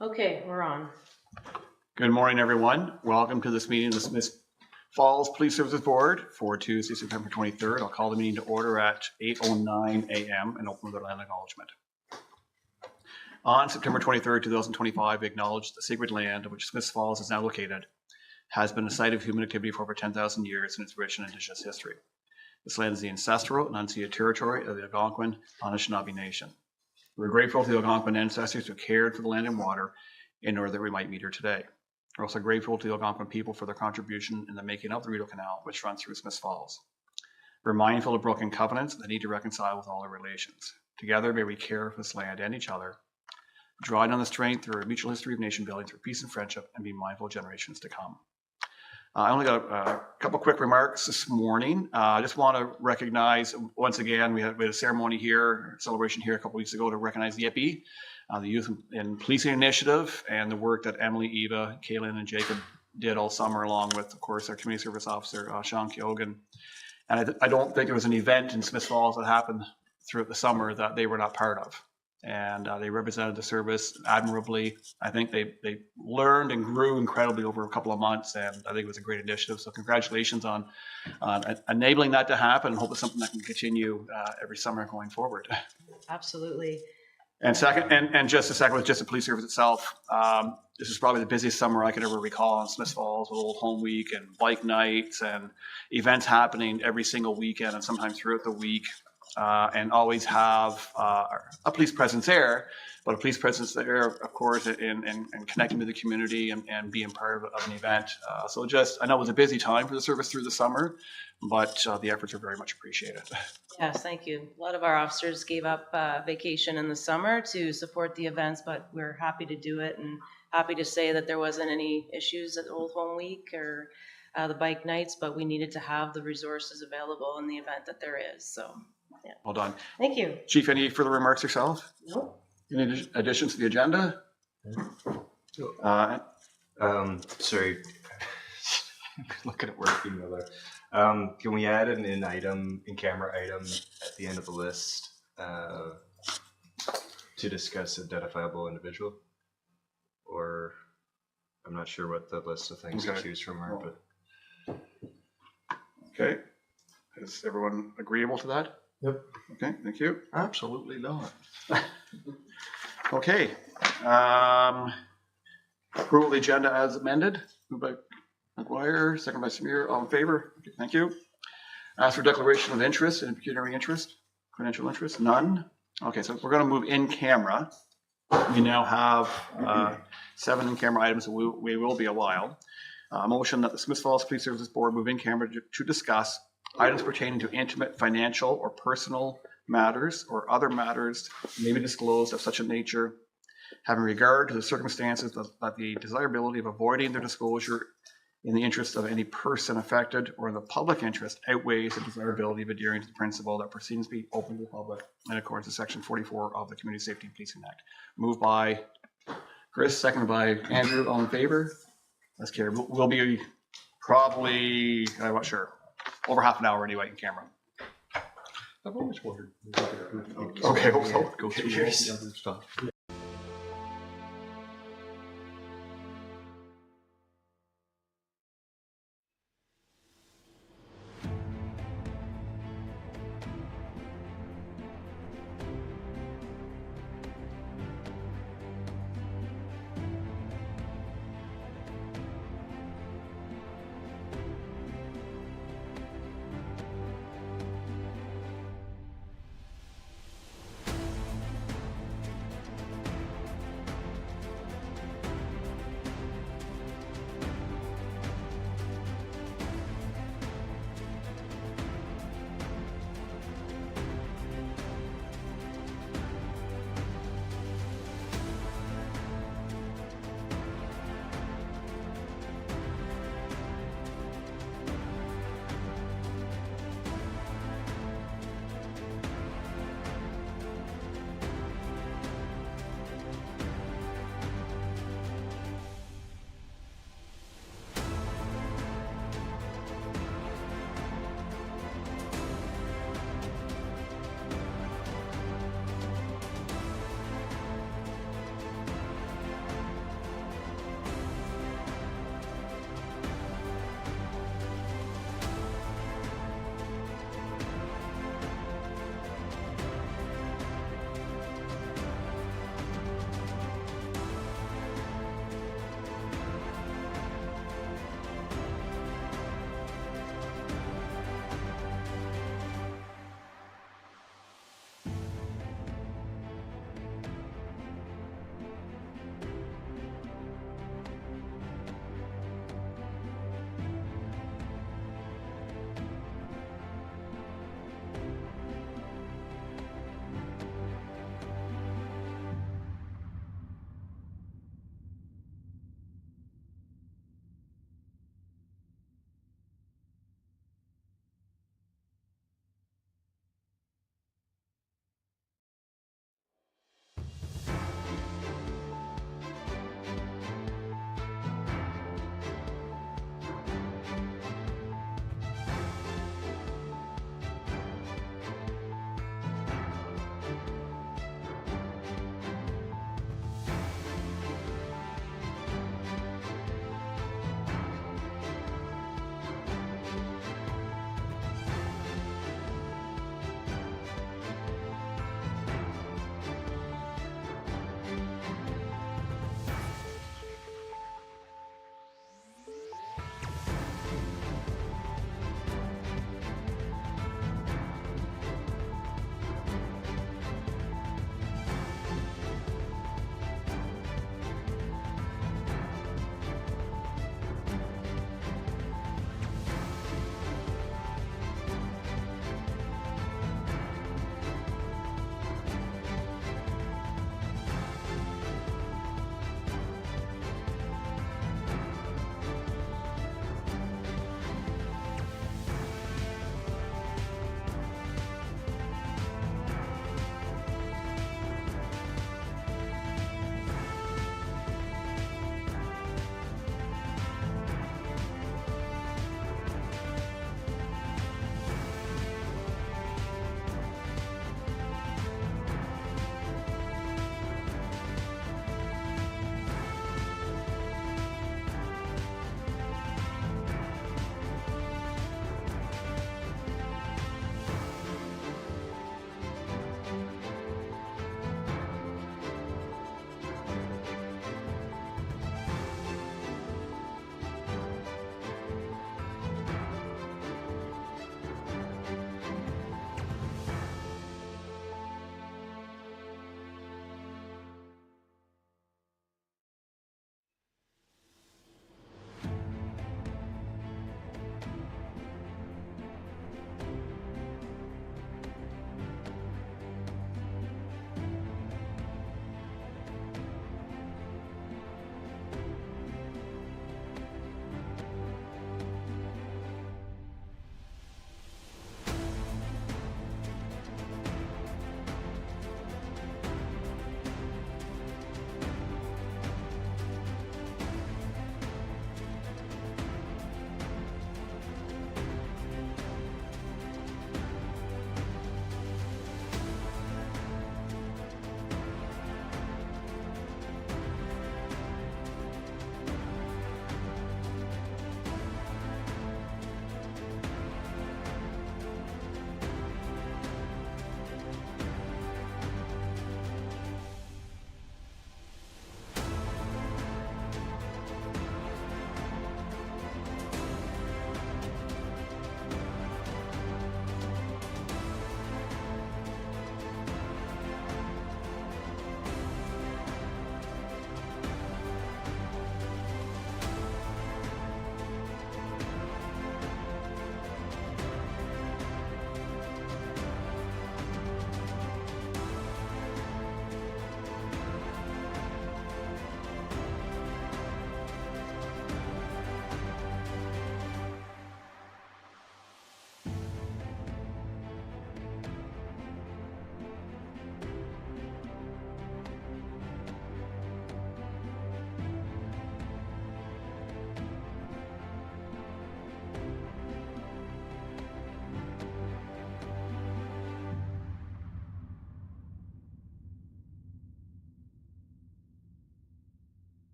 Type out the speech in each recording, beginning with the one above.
Okay, we're on. Good morning, everyone. Welcome to this meeting of the Smith Falls Police Services Board for Tuesday, September 23rd. I'll call the meeting to order at 8:09 a.m. and open with a land acknowledgement. On September 23rd, 2025, we acknowledge the sacred land on which Smith Falls is now located has been a site of human activity for over 10,000 years in its rich and indigenous history. This land is the ancestral and unceded territory of the Algonquin Anishinaabe Nation. We're grateful to the Algonquin ancestors who cared for the land and water in order that we might meet here today. We're also grateful to the Algonquin people for their contribution in the making of the Rideau Canal, which runs through Smith Falls. We're mindful of broken covenants that need to reconcile with all our relations. Together, may we care for this land and each other, drawing on the strength through a mutual history of nation building through peace and friendship, and be mindful of generations to come. I only got a couple quick remarks this morning. I just want to recognize, once again, we had a ceremony here, celebration here a couple weeks ago to recognize the YIPI, the Youth in Policing Initiative, and the work that Emily, Eva, Kaylin, and Jacob did all summer, along with, of course, our community service officer, Sean Keoghan. And I don't think there was an event in Smith Falls that happened throughout the summer that they were not part of. And they represented the service admirably. I think they learned and grew incredibly over a couple of months, and I think it was a great initiative. So congratulations on enabling that to happen, and hope it's something that can continue every summer going forward. Absolutely. And second, and just a second with just the police service itself. This is probably the busiest summer I could ever recall in Smith Falls, with Old Home Week and bike nights and events happening every single weekend and sometimes throughout the week. And always have a police presence there, but a police presence there, of course, in connecting with the community and being part of an event. So just, I know it was a busy time for the service through the summer, but the efforts are very much appreciated. Yes, thank you. A lot of our officers gave up vacation in the summer to support the events, but we're happy to do it and happy to say that there wasn't any issues at Old Home Week or the bike nights, but we needed to have the resources available in the event that there is. So. Yeah. Well done. Thank you. Chief, any further remarks yourself? No. Any additions to the agenda? Sorry, looking at work email there. Can we add an in-camera item at the end of the list to discuss identifiable individual? Or I'm not sure what the list of things to choose from are, but. Okay. Is everyone agreeable to that? Yep. Okay, thank you. Absolutely not. Okay. Approval of the agenda as amended. Moved by McGuire, second by Samir. All in favor? Okay, thank you. Ask for declaration of interest and pecuniary interest, financial interest. None. Okay, so we're going to move in camera. We now have 7 in camera items. So we will be a while. A motion that the Smith Falls Police Services Board move in camera to discuss items pertaining to intimate financial or personal matters or other matters may be disclosed of such a nature, having regard to the circumstances that the desirability of avoiding their disclosure in the interest of any person affected or in the public interest outweighs the desirability of adhering to the principle that proceedings be open to the public in accordance with Section 44 of the Community Safety and Policing Act. Moved by Chris, seconded by Andrew. All in favor? That's carried. We'll be probably, I'm not sure, over half an hour anyway in camera. I've always wondered. Okay, so Go through all cheers. the other stuff.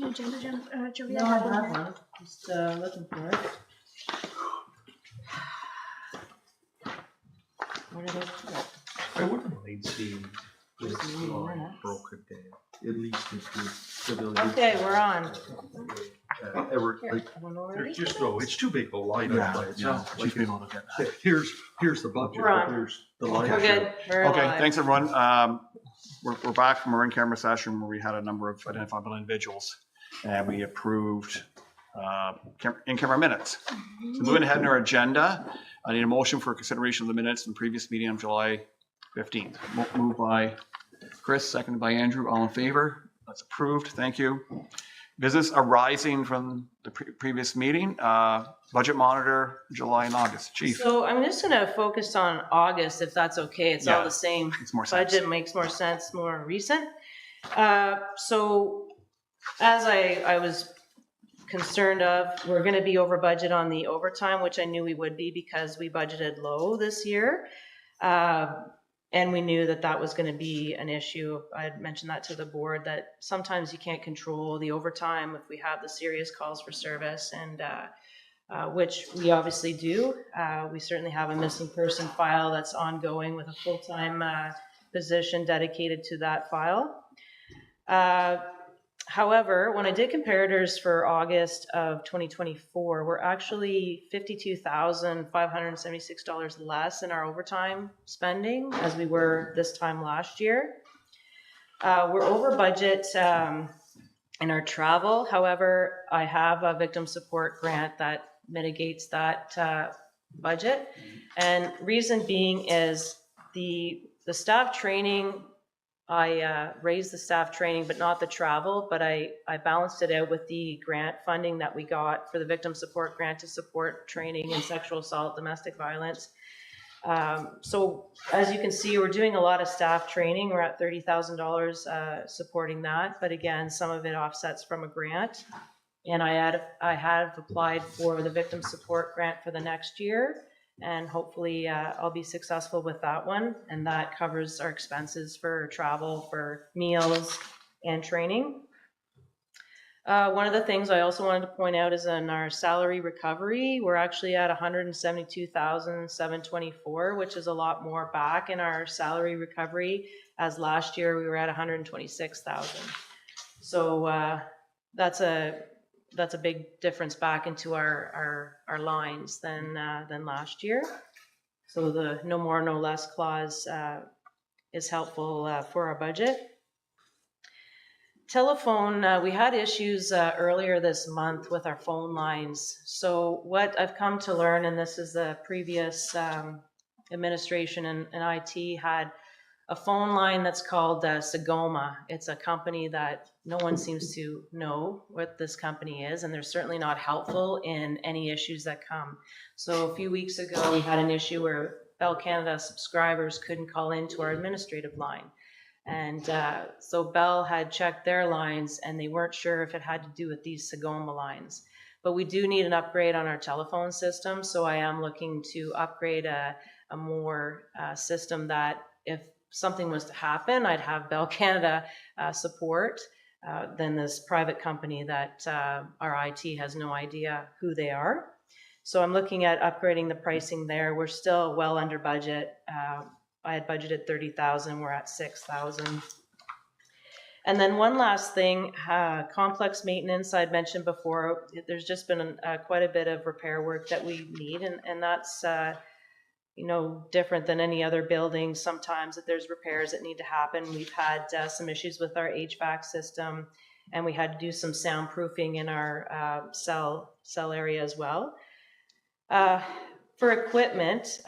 agenda, Joey? No, I have one. Just looking for it. Where did it go? I wouldn't mind seeing this Just a little minute. broken down, at least if the civilian. Okay, we're on. Ever, Here, like, everyone already? there's just no, it's too big a line Yeah, by yeah, itself. she's Like, been able to get that. here's the budget, We're on. but here's the line. We're good. We're Okay, alive. thanks, everyone. We're back from our in-camera session where we had a number of identifiable individuals, and we approved in-camera minutes. So moving ahead in our agenda, I need a motion for consideration of the minutes in the previous meeting on July 15th. Moved by Chris, seconded by Andrew. All in favor? That's approved. Thank you. Business arising from the previous meeting, budget monitor, July and August. Chief, So I'm just gonna focus on August, if that's okay. It's all Yeah. the same. it's more sense. Budget makes more sense, more recent. So as I was concerned of, we're gonna be over budget on the overtime, which I knew we would be because we budgeted low this year. And we knew that that was gonna be an issue. I had mentioned that to the board, that sometimes you can't control the overtime if we have the serious calls for service, and which we obviously do. We certainly have a missing person file that's ongoing with a full-time position dedicated to that file. However, when I did comparators for August of 2024, we're actually $52,576 less in our overtime spending as we were this time last year. We're over budget in our travel. However, I have a victim support grant that mitigates that budget. And reason being is the staff training, I raised the staff training, but not the travel, but I balanced it out with the grant funding that we got for the victim support grant to support training in sexual assault, domestic violence. So as you can see, we're doing a lot of staff training. We're at $30,000 supporting that, but again, some of it offsets from a grant. And I have applied for the victim support grant for the next year, and hopefully I'll be successful with that one. And that covers our expenses for travel, for meals, and training. One of the things I also wanted to point out is in our salary recovery, we're actually at $172,724, which is a lot more back in our salary recovery, as last year we were at $126,000. So that's a big difference back into our lines than last year. So the no more, no less clause is helpful for our budget. Telephone, we had issues earlier this month with our phone lines. So what I've come to learn, and this is the previous administration and IT had a phone line that's called Sagoma. It's a company that no one seems to know what this company is, and they're certainly not helpful in any issues that come. So a few weeks ago, we had an issue where Bell Canada subscribers couldn't call into our administrative line. And so Bell had checked their lines, and they weren't sure if it had to do with these Sagoma lines. But we do need an upgrade on our telephone system, so I am looking to upgrade a more system that if something was to happen, I'd have Bell Canada support than this private company that our IT has no idea who they are. So I'm looking at upgrading the pricing there. We're still well under budget. I had budgeted $30,000, we're at $6,000. And then one last thing, complex maintenance, I'd mentioned before, there's just been quite a bit of repair work that we need, and that's different than any other building. Sometimes that there's repairs that need to happen. We've had some issues with our HVAC system, and we had to do some soundproofing in our cell area as well. For equipment,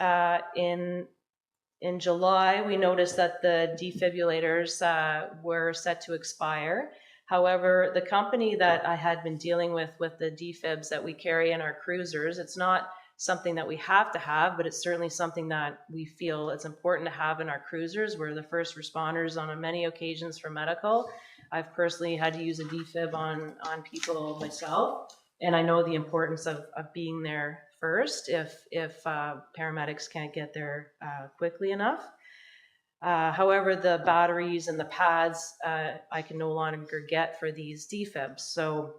in July, we noticed that the defibrillators were set to expire. However, the company that I had been dealing with the defibs that we carry in our cruisers, it's not something that we have to have, but it's certainly something that we feel it's important to have in our cruisers. We're the first responders on many occasions for medical. I've personally had to use a defib on people myself, and I know the importance of being there first if paramedics can't get there quickly enough. However, the batteries and the pads, I can no longer get for these defibs. So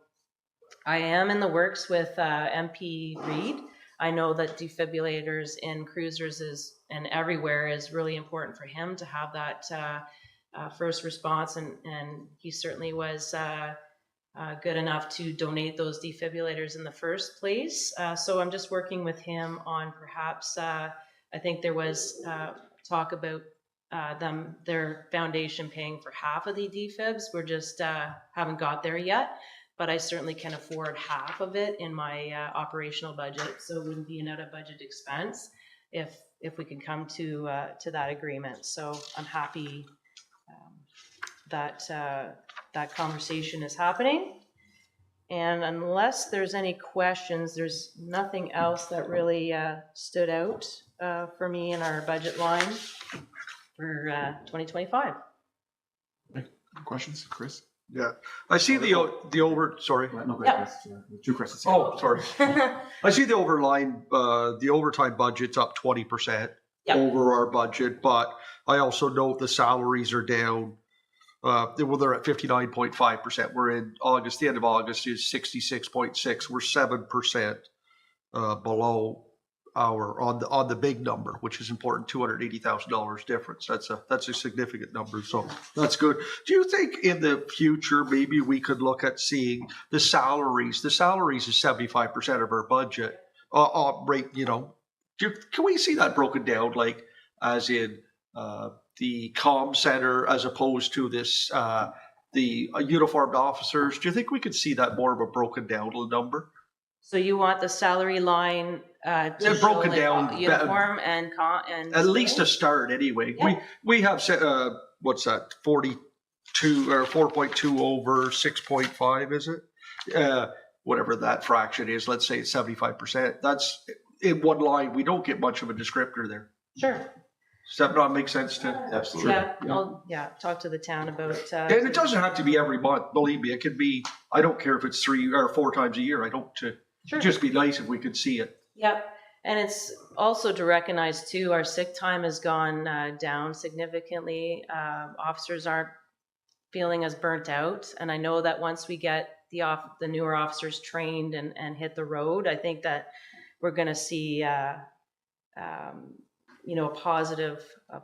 I am in the works with MP Reed. I know that defibrillators in cruisers and everywhere is really important for him to have that first response, and he certainly was good enough to donate those defibrillators in the first place. So I'm just working with him on perhaps, I think there was talk about their foundation paying for half of the defibs. We're just haven't got there yet, but I certainly can afford half of it in my operational budget, so it wouldn't be an out of budget expense if we can come to that agreement. So I'm happy that that conversation is happening. And unless there's any questions, there's nothing else that really stood out for me in our budget line for 2025. Questions, Chris? Yeah, I see the sorry. No, Yeah. Chris. Two Chris's. Oh, sorry. I see the the overtime budget's up 20% Yep. over our budget, but I also note the salaries are down. Well, they're at 59.5%. We're in August. The end of August is 66.6. We're 7% below our on the big number, which is important. $280,000 difference. That's a significant number. So that's good. Do you think in the future maybe we could look at seeing the salaries? The salaries is 75% of our budget. Right? You know, can we see that broken down, like as in the comm center as opposed to this the uniformed officers? Do you think we could see that more of a broken down number? So you want the salary line to Yeah, show broken like down, uniform and At least a start, anyway. Yeah. We have what's that? 42 or 4.2 over 6.5, is it? Whatever that fraction is. Let's say it's 75%. That's in one line. We don't get much of a descriptor there. Sure. Does that not make sense to? Absolutely. Yeah, I'll talk to the town about. And it doesn't have to be every month. Believe me, it could be. I don't care if it's 3 or 4 times a year. I don't. Sure. It'd just be nice if we could see it. Yep. And it's also to recognize too, our sick time has gone down significantly. Officers aren't feeling as burnt out. And I know that once we get the newer officers trained and hit the road, I think that we're going to see, a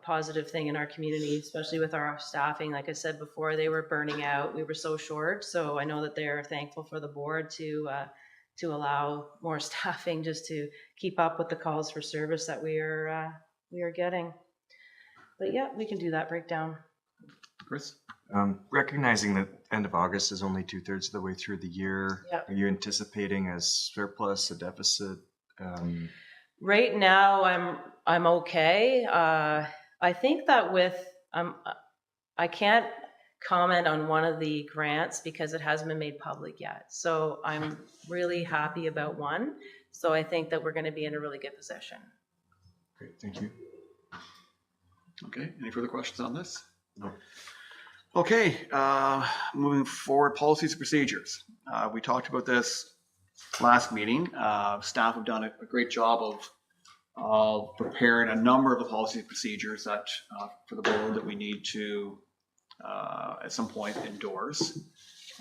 positive thing in our community, especially with our staffing. Like I said before, they were burning out. We were so short. So I know that they're thankful for the board to allow more staffing just to keep up with the calls for service that we are getting. But yeah, we can do that breakdown. Chris? Recognizing that end of August is only 2/3 of the way through the year, Yep. are you anticipating a surplus, a deficit? Right now, I'm okay. I think that I can't comment on one of the grants because it hasn't been made public yet. So I'm really happy about one. So I think that we're going to be in a really good position. Great, thank you. Okay, any further questions on this? No. Okay, moving forward, policies and procedures. We talked about this last meeting. Staff have done a great job of preparing a number of the policy and procedures that for the board that we need to at some point endorse.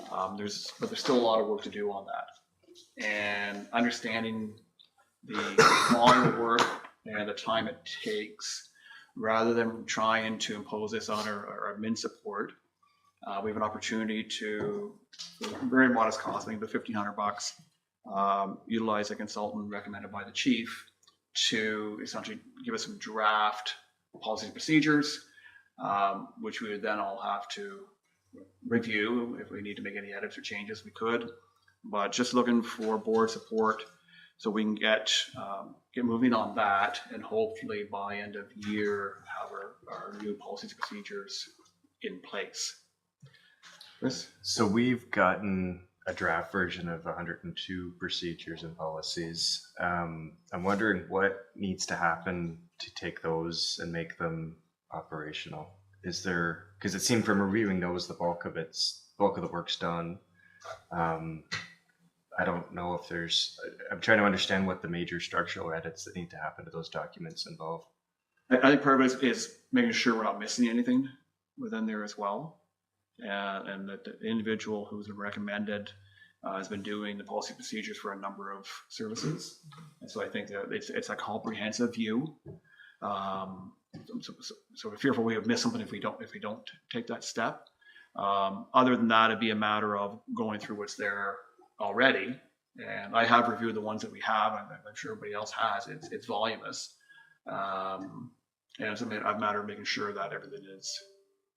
But there's still a lot of work to do on that. And understanding the volume of work and the time it takes, rather than trying to impose this on our admin support, we have an opportunity to, very modest cost, maybe $1,500, utilize a consultant recommended by the chief to essentially give us some draft policy and procedures, which we would then all have to review. If we need to make any edits or changes, we could. But just looking for board support so we can get moving on that, and hopefully by end of year have our new policies and procedures in place. Chris? So we've gotten a draft version of 102 procedures and policies. I'm wondering what needs to happen to take those and make them operational. Is there, because it seemed from reviewing those, the bulk of the work's done. I don't know if I'm trying to understand what the major structural edits that need to happen to those documents involve. I think part of it is making sure we're not missing anything within there as well. And that the individual who's been recommended has been doing the policy procedures for a number of services. And so I think that it's a comprehensive view. So we're fearful we have missed something if we don't take that step. Other than that, it'd be a matter of going through what's there already. And I have reviewed the ones that we have. I'm sure everybody else has. It's voluminous. And it's a matter of making sure that everything is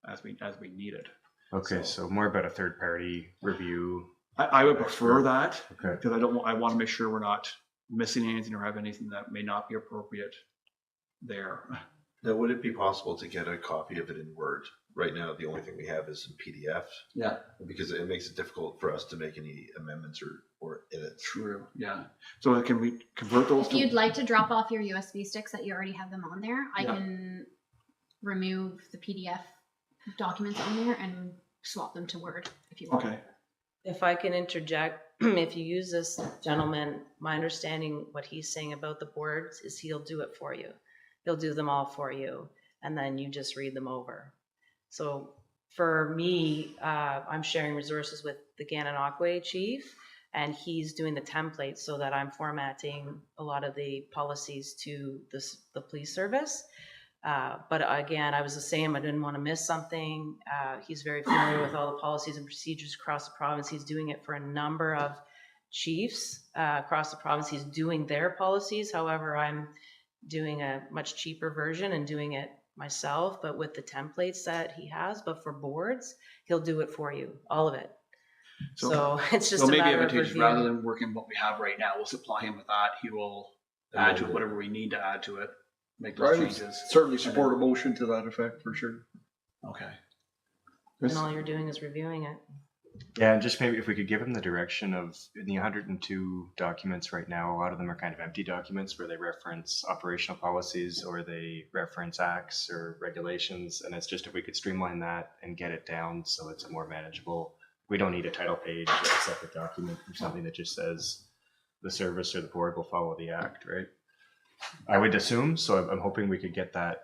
as we need it. Okay, so more about a third party review. I would prefer that Okay. because I want to make sure we're not missing anything or have anything that may not be appropriate there. Now, would it be possible to get a copy of it in Word? Right now, the only thing we have is in PDF Yeah, because it makes it difficult for us to make any amendments or edits. true. Yeah. So can we convert those? If you'd like to drop off your USB sticks that you already have them on there, I Yeah. can remove the PDF documents on there and swap them to Word if you want. Okay. If I can interject, if you use this gentleman, my understanding what he's saying about the boards is he'll do it for you. He'll do them all for you, and then you just read them over. So for me, I'm sharing resources with the Gananoque chief, and he's doing the templates so that I'm formatting a lot of the policies to the police service. But again, I was the same. I didn't want to miss something. He's very familiar with all the policies and procedures across the province. He's doing it for a number of chiefs across the province. He's doing their policies. However, I'm doing a much cheaper version and doing it myself, but with the templates that he has. But for boards, he'll do it for you, all of it. So it's just So a maybe matter of advantageous review. rather than working what we have right now, we'll supply him with that. He will add to it whatever we need to add to it, make I those would changes. certainly support a motion to that effect for sure. Okay. And all you're doing is reviewing it. Yeah, and just maybe if we could give them the direction of in the 102 documents right now, a lot of them are kind of empty documents where they reference operational policies or they reference acts or regulations. And it's just if we could streamline that and get it down so it's more manageable. We don't need a title page or a separate document for something that just says the service or the board will follow the act, right? I would assume. So I'm hoping we could get that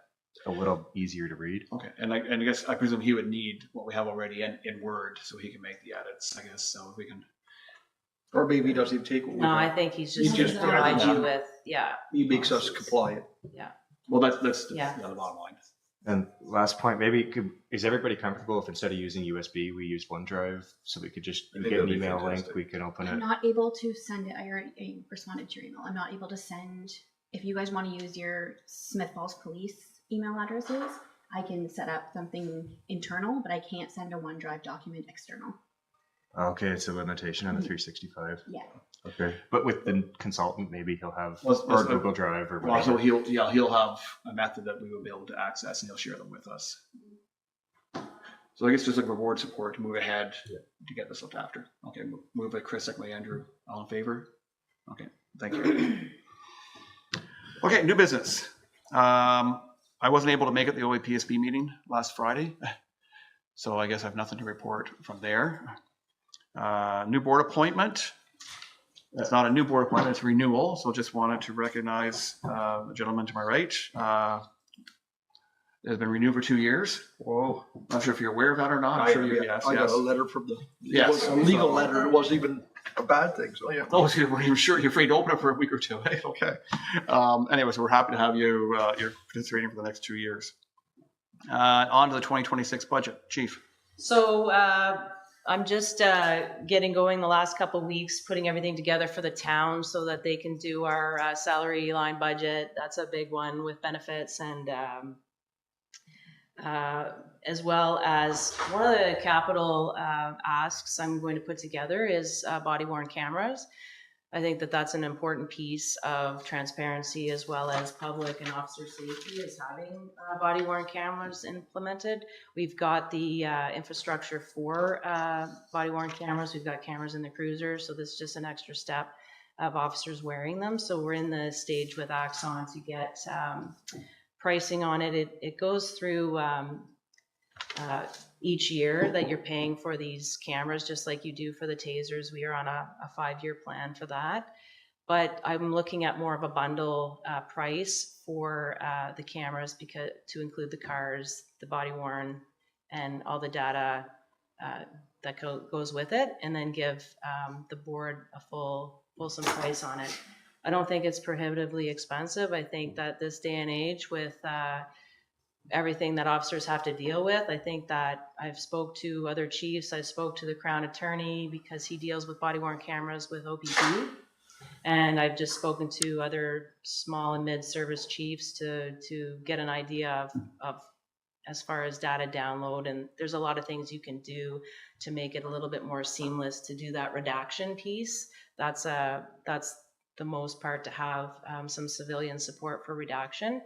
a little easier to read. Okay. And I guess I presume he would need what we have already in Word so he can make the edits, I guess. So if we can. Or maybe he doesn't even take what we No, I have. think he's He just just going to provide adds you on. with, yeah, He makes us compliant. Well, that's Yeah. the bottom line. And last point, maybe is everybody comfortable if instead of using USB, we use OneDrive so we could just I think get an that'd be email link, fantastic. we can open I'm it. not able to send it. I responded to your email. I'm not able to send. If you guys want to use your Smith Falls Police email addresses, I can set up something internal, but I can't send a OneDrive document external. Okay, it's a limitation on the 365. Yeah. Okay, but with the consultant, maybe he'll have Well, or so- Google Drive or Well, so whatever. he'll have a method that we will be able to access and he'll share them with us. So I guess just like reward support to move ahead to get this looked after. Okay, move by Chris, second by Andrew. All in favor? Okay, thank you. Okay, new business. I wasn't able to make it the OAPSB meeting last Friday, so I guess I have nothing to report from there. New board appointment. It's not a new board appointment, it's renewal, so just wanted to recognize the gentleman to my right. It has been renewed for 2 years. Whoa. Not sure if you're aware of that or not. I'm sure you, yes, I got yes. a letter from the, Yes. it was a legal letter. It wasn't even a bad thing. So yeah. Oh, so you're sure you're afraid to open it for a week or two, eh? Okay. Anyways, we're happy to have you, you're participating for the next 2 years. On to the 2026 budget, Chief. So I'm just getting going the last couple of weeks, putting everything together for the town so that they can do our salary line budget. That's a big one with benefits and as well as one of the capital asks I'm going to put together is body worn cameras. I think that that's an important piece of transparency as well as public and officer safety is having body worn cameras implemented. We've got the infrastructure for body worn cameras. We've got cameras in the cruiser. So this is just an extra step of officers wearing them. So we're in the stage with Axon to get pricing on it. It goes through each year that you're paying for these cameras, just like you do for the tasers. We are on a 5-year plan for that. But I'm looking at more of a bundle price for the cameras because to include the cars, the body worn, and all the data that goes with it, and then give the board a fulsome price on it. I don't think it's prohibitively expensive. I think that this day and age with everything that officers have to deal with, I think that I've spoke to other chiefs. I spoke to the Crown Attorney because he deals with body worn cameras with OPP. And I've just spoken to other small and mid-service chiefs to get an idea of as far as data download. And there's a lot of things you can do to make it a little bit more seamless to do that redaction piece. That's the most part, to have some civilian support for redaction.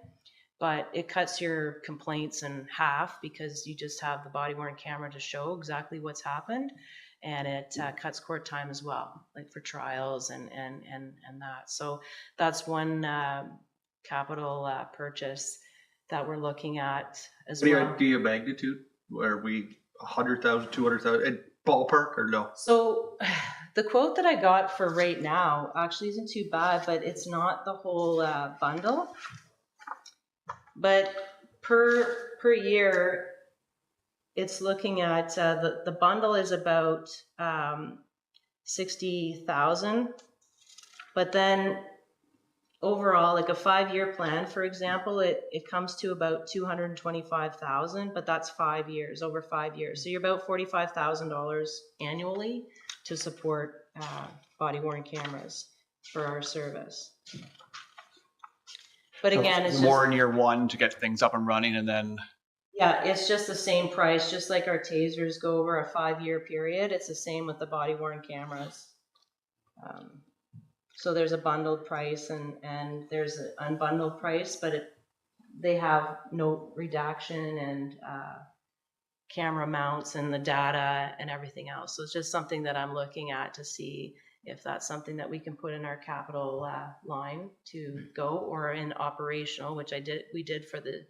But it cuts your complaints in half because you just have the body worn camera to show exactly what's happened. And it cuts court time as well, like for trials and that. So that's one capital purchase that we're looking at as Any well. idea of magnitude? Are we 100,000, 200,000 ballpark or no? So the quote that I got for right now actually isn't too bad, but it's not the whole bundle. But per year, it's looking at the bundle is about 60,000, but then overall, like a 5-year plan, for example, it comes to about 225,000, but that's 5 years, over 5 years. So you're about $45,000 annually to support body worn cameras for our service. But again, it's More just, in year one to get things up and running, and then yeah, it's just the same price, just like our tasers go over a 5-year period. It's the same with the body worn cameras. So there's a bundled price and there's an unbundled price, but they have no redaction and camera mounts and the data and everything else. So it's just something that I'm looking at to see if that's something that we can put in our capital line to go, or in operational, which we did for the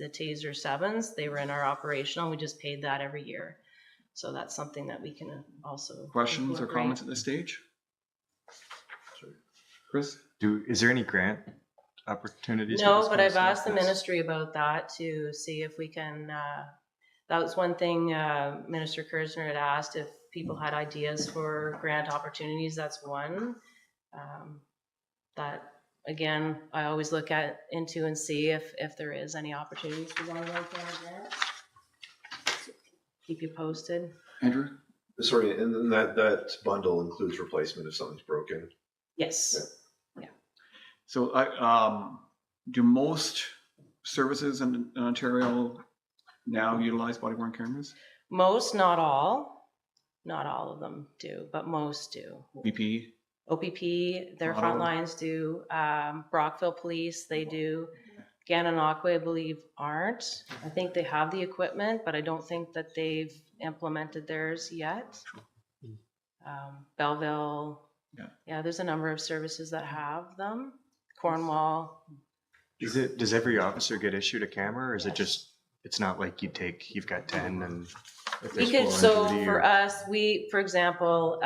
Taser 7s. They were in our operational. We just paid that every year. So that's something that we can also questions or incorporate. comments at this stage? Chris? Is there any grant opportunities? for No, this but kind of I've stuff? asked the That's- ministry about that to see if we can, that was one thing Minister Kersner had asked, if people had ideas for grant opportunities. That's one. That, again, I always look into and see if there is any opportunities for one like that. Keep you posted. Andrew? Sorry, and then that bundle includes replacement if something's broken. Yes. So do most services in Ontario now utilize body worn cameras? Most, not all. Not all of them do, but most do. BP? OPP, their Auto. front lines do. Brockville Police, they do. Gananoque, I believe, aren't. I think they have the equipment, but I don't think that they've implemented theirs yet. Belleville. Yeah, there's a number of services that have them. Cornwall. Does every officer get issued a camera, or is it just, it's not like you've got 10 and if We there's could, 4 on so duty, for or- us, for example,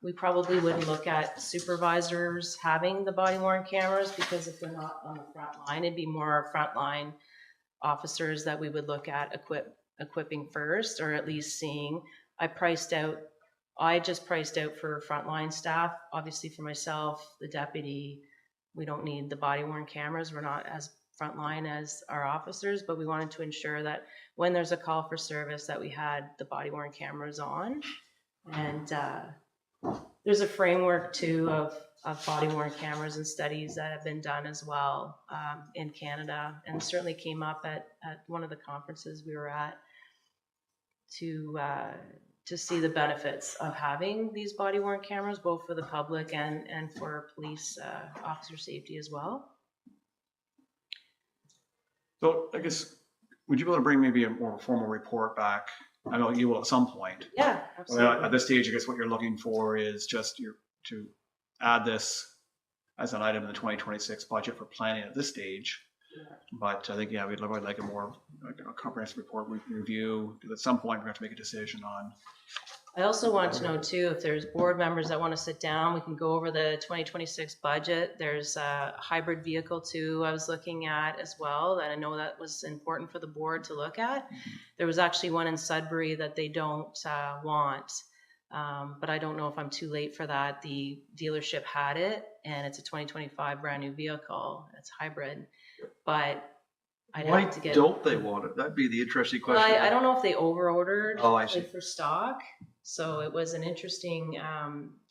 we probably wouldn't look at supervisors having the body worn cameras, because if they're not on the front line, it'd be more our frontline officers that we would look at equipping first, or at least seeing. I just priced out for frontline staff. Obviously for myself, the deputy, we don't need the body worn cameras. We're not as frontline as our officers, but we wanted to ensure that when there's a call for service that we had the body worn cameras on. And there's a framework too of body worn cameras and studies that have been done as well in Canada, and certainly came up at one of the conferences we were at to see the benefits of having these body worn cameras, both for the public and for police officer safety as well. So I guess, would you be able to bring maybe a more formal report back? I know you will at some point. Yeah, absolutely. At this stage, I guess what you're looking for is just to add this as an item in the 2026 budget for planning at this stage. Yeah. But I think, yeah, we'd like a more comprehensive report review. Because at some point, we're going to have to make a decision on I also want to know too, if there's board members that want to sit down, we can go over the 2026 budget. There's a hybrid vehicle too I was looking at as well, that I know that was important for the board to look at. There was actually one in Sudbury that they don't want, but I don't know if I'm too late for that. The dealership had it, and it's a 2025 brand new vehicle. It's hybrid, but I'd Why have to get. don't they want it? That'd be the interesting Well, question. I don't know if they over-ordered Oh, I see. for stock, so it was an interesting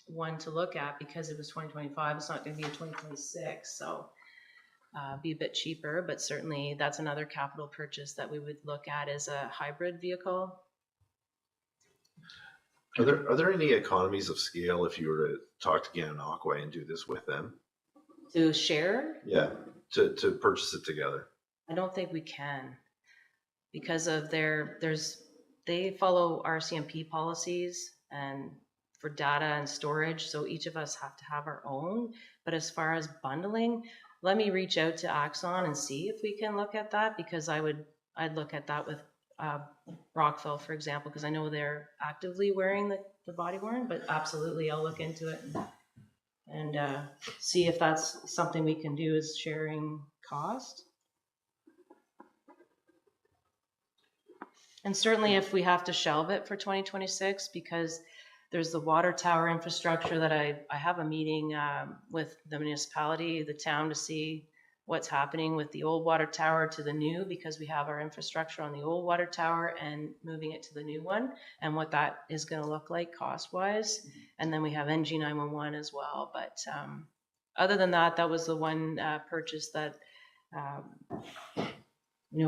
one to look at because it was 2025. It's not going to be a 2026, so be a bit cheaper, but certainly that's another capital purchase that we would look at as a hybrid vehicle. Are there any economies of scale if you were to talk to Gananoque and do this with them? To share, Yeah, to purchase it together. I don't think we can because of they follow RCMP policies and for data and storage. So each of us have to have our own. But as far as bundling, let me reach out to Axon and see if we can look at that, because I'd look at that with Rockville, for example, because I know they're actively wearing the body worn, but absolutely I'll look into it and see if that's something we can do as sharing cost. And certainly if we have to shelve it for 2026, because there's the water tower infrastructure that I have a meeting with the municipality, the town, to see what's happening with the old water tower to the new, because we have our infrastructure on the old water tower and moving it to the new one, and what that is going to look like cost-wise. And then we have NG 911 as well. But other than that, that was the one purchase that,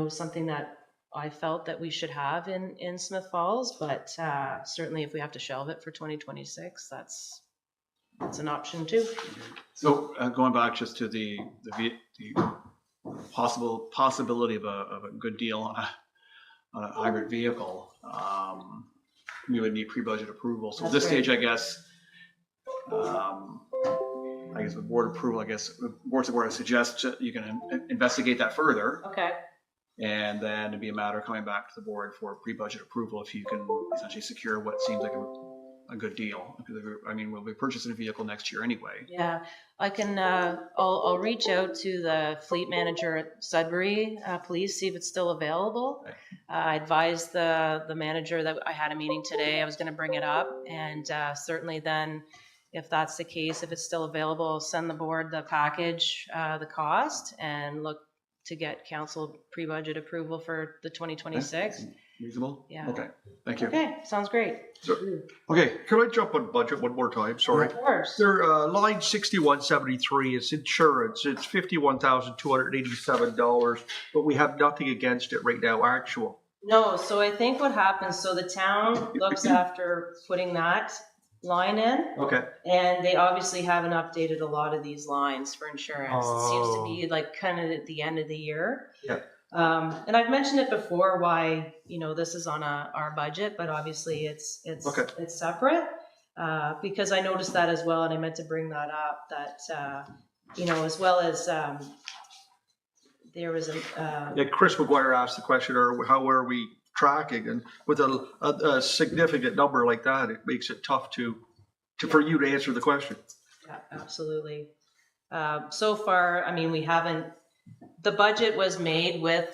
something that I felt that we should have in Smith Falls, but certainly if we have to shelve it for 2026, that's an option too. So going back just to the possibility of a good deal on a hybrid vehicle, we would need pre-budget approval. So at this That's right. stage, I guess with board approval, board's where I suggest you can investigate that further. Okay. And then it'd be a matter of coming back to the board for pre-budget approval if you can essentially secure what seems like a good deal. I mean, we'll be purchasing a vehicle next year anyway. Yeah, I can. I'll reach out to the fleet manager at Sudbury Police, see if it's still available. Okay. I advised the manager that I had a meeting today. I was going to bring it up, and certainly then, if that's the case, if it's still available, I'll send the board the package, the cost, and look to get council pre-budget approval for the 2026. Reasonable? Yeah. Okay, thank you. Okay, sounds great. Okay, Can I jump on budget one more time? Sorry. Of course. There, line 6173, it's insurance. It's $51,287, but we have nothing against it right now, actual. No, so I think what happens, so the town looks after putting that line in, Okay. and they obviously haven't updated a lot of these lines for insurance. It seems to be like kind of at the end of the year. Yeah. And I've mentioned it before why, this is on our budget, but obviously it's Okay. it's separate. Because I noticed that as well, and I meant to bring that up, that, as well as there was Yeah, Chris McGuire asked the question, how are we tracking? And with a significant number like that, it makes it tough for you to answer the question. Yeah, absolutely. So far, we haven't, the budget was made with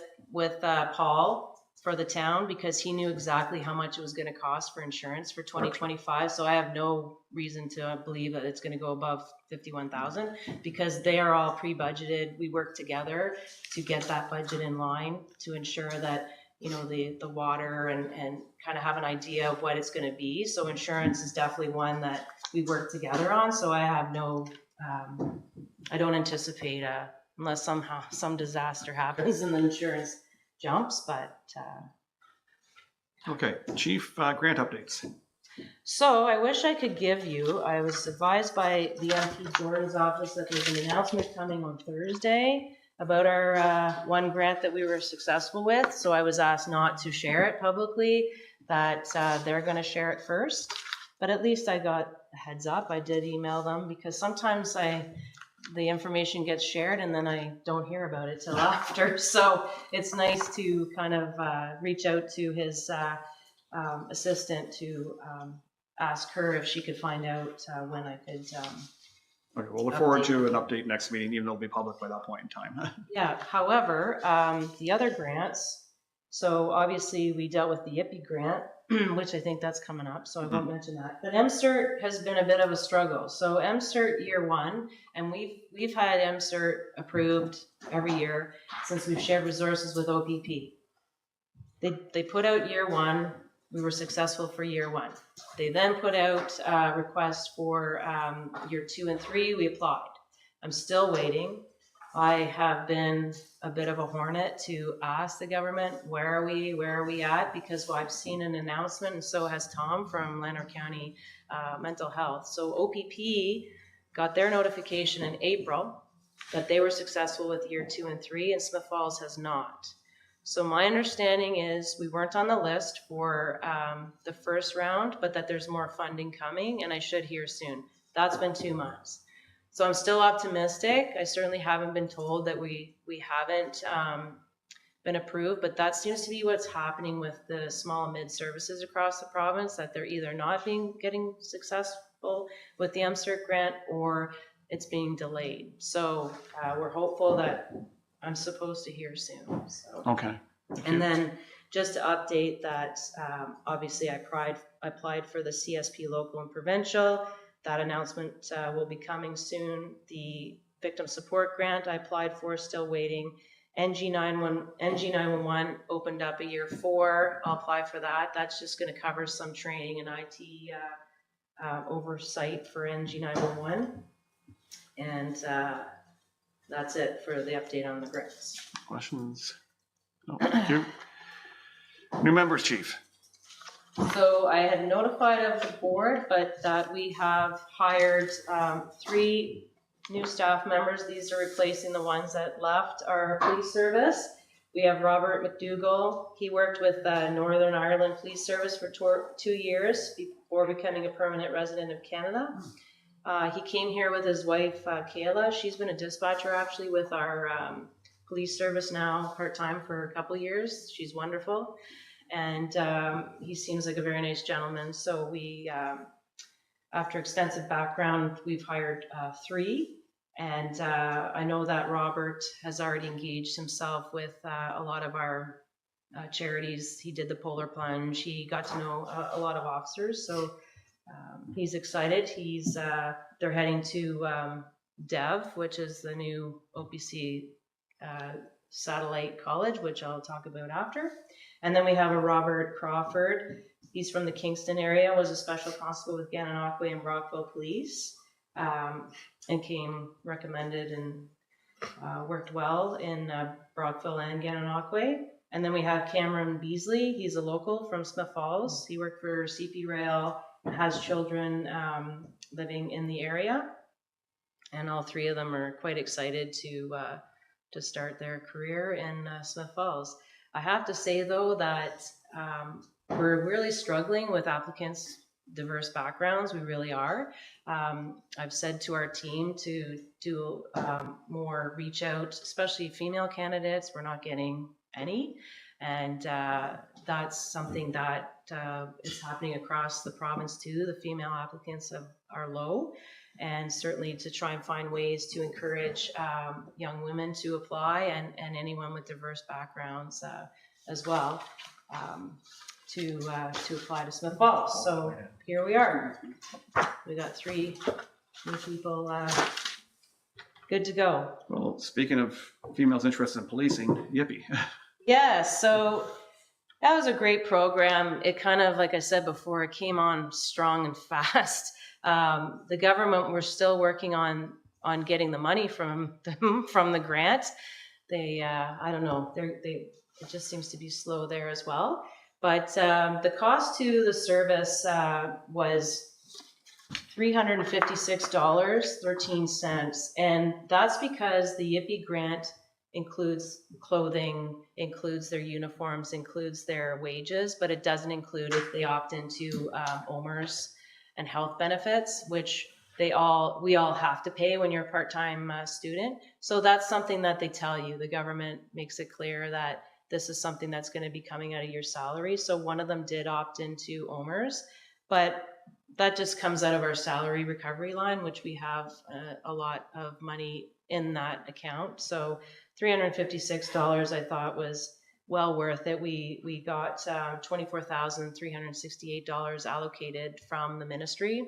Paul for the town because he knew exactly how much it was going to cost for insurance for 2025. So I have no reason to believe that it's going to go above 51,000 because they are all pre-budgeted. We work together to get that budget in line to ensure that, the water and kind of have an idea of what it's going to be. So insurance is definitely one that we work together on. So I have I don't anticipate unless somehow some disaster happens and the insurance jumps, but. okay. Chief, grant updates. So I wish I could give you, I was advised by the MP Jordan's office that there's an announcement coming on Thursday about our one grant that we were successful with. So I was asked not to share it publicly, that they're going to share it first. But at least I got a heads up. I did email them because sometimes the information gets shared and then I don't hear about it till after. So it's nice to kind of reach out to his assistant to ask her if she could find out when I could. Okay, we'll look forward to an update next meeting, even though it'll be public by that point in time. Yeah, however, the other grants, so obviously we dealt with the YIPI grant, which I think that's coming up, so I won't mention that. But MCERT has been a bit of a struggle. So MCERT year one, and we've had MCERT approved every year since we've shared resources with OPP. They put out year one, we were successful for year one. They then put out requests for year 2 and 3, we applied. I'm still waiting. I have been a bit of a hornet to ask the government, where are we at? Because I've seen an announcement, and so has Tom from Lanark County Mental Health. So OPP got their notification in April that they were successful with year 2 and 3, and Smith Falls has not. So my understanding is we weren't on the list for the first round, but that there's more funding coming, and I should hear soon. That's been 2 months. So I'm still optimistic. I certainly haven't been told that we haven't been approved, but that seems to be what's happening with the small and mid services across the province, that they're either not getting successful with the MCERT grant or it's being delayed. So we're hopeful that I'm supposed to hear soon. So. Okay. Thank you. And then just to update that, obviously I applied for the CSP local and provincial. That announcement will be coming soon. The victim support grant I applied for, still waiting. NG911 opened up a year 4. I'll apply for that. That's just going to cover some training and IT oversight for NG911. And that's it for the update on the grants. Questions? No, thank you. New members, Chief. So I had notified of the board, but that we have hired 3 new staff members. These are replacing the ones that left our police service. We have Robert McDougall. He worked with Northern Ireland Police Service for 2 years before becoming a permanent resident of Canada. He came here with his wife, Kayla. She's been a dispatcher actually with our police service now part-time for a couple years. She's wonderful. And he seems like a very nice gentleman. So we, after extensive background, we've hired 3. And I know that Robert has already engaged himself with a lot of our charities. He did the Polar Plunge. He got to know a lot of officers. So he's excited. They're heading to DEV, which is the new OPC satellite college, which I'll talk about after. And then we have a Robert Crawford. He's from the Kingston area, was a special constable with Gananoque and Brockville Police, and came recommended and worked well in Brockville and Gananoque. And then we have Cameron Beasley. He's a local from Smith Falls. He worked for CP Rail, has children living in the area. And all 3 of them are quite excited to start their career in Smith Falls. I have to say, though, that we're really struggling with applicants' diverse backgrounds. We really are. I've said to our team to do more reach out, especially female candidates. We're not getting any. And that's something that is happening across the province, too. The female applicants are low. And certainly to try and find ways to encourage young women to apply and anyone with diverse backgrounds as well to apply to Smith Falls. So here we are. We got 3 new people good to go. Well, speaking of females interested in policing, yippee. Yeah, so that was a great program. It kind of, like I said before, it came on strong and fast. The government, we're still working on getting the money from them, from the grant. They, I don't know, it just seems to be slow there as well. But the cost to the service was $356.13, and that's because the YIPI grant includes clothing, includes their uniforms, includes their wages, but it doesn't include if they opt into OMERS and health benefits, which we all have to pay when you're a part-time student. So that's something that they tell you. The government makes it clear that this is something that's going to be coming out of your salary. So one of them did opt into OMERS, but that just comes out of our salary recovery line, which we have a lot of money in that account. So $356 I thought was well worth it. We got $24,368 allocated from the ministry.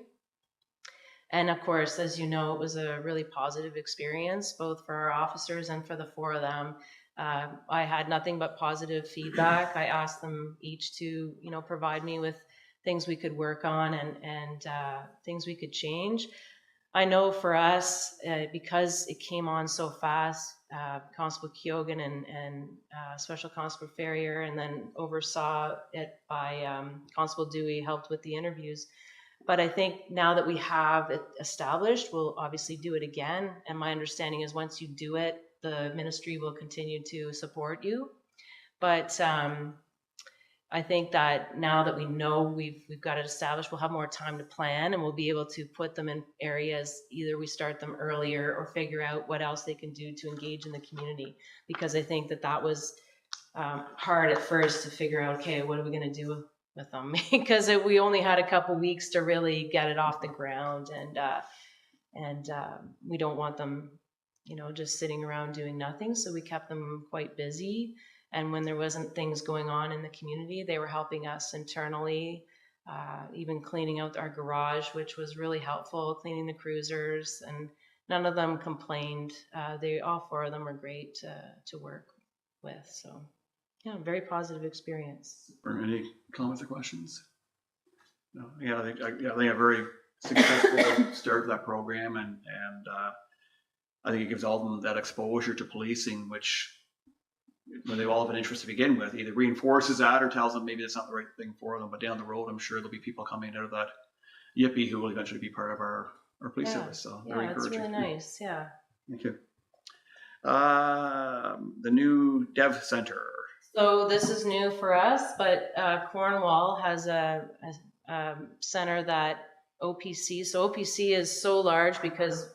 And of course, as you know, it was a really positive experience, both for our officers and for the four of them. I had nothing but positive feedback. I asked them each to, provide me with things we could work on and things we could change. I know for us, because it came on so fast, Constable Keoghan and Special Constable Ferrier, and then oversaw it by Constable Dewey, helped with the interviews. But I think now that we have it established, we'll obviously do it again. And my understanding is once you do it, the ministry will continue to support you. But I think that now that we know we've got it established, we'll have more time to plan, and we'll be able to put them in areas, either we start them earlier or figure out what else they can do to engage in the community. Because I think that was hard at first to figure out, okay, what are we going to do with them? Because we only had a couple weeks to really get it off the ground, and we don't want them, just sitting around doing nothing. So we kept them quite busy. And when there wasn't things going on in the community, they were helping us internally, even cleaning out our garage, which was really helpful, cleaning the cruisers, and none of them complained. All four of them were great to work with. So, yeah, very positive experience. Or any comments or questions? No. Yeah, I think a very successful start to that program, and I think it gives all of them that exposure to policing, which, when they all have an interest to begin with, either reinforces that or tells them maybe that's not the right thing for them. But down the road, I'm sure there'll be people coming out of that yippee who will eventually be part of our police service. So very encouraging. It's really nice. Yeah. Thank you. The new Dev Center. So this is new for us, but Cornwall has a center that OPC. So OPC is so large because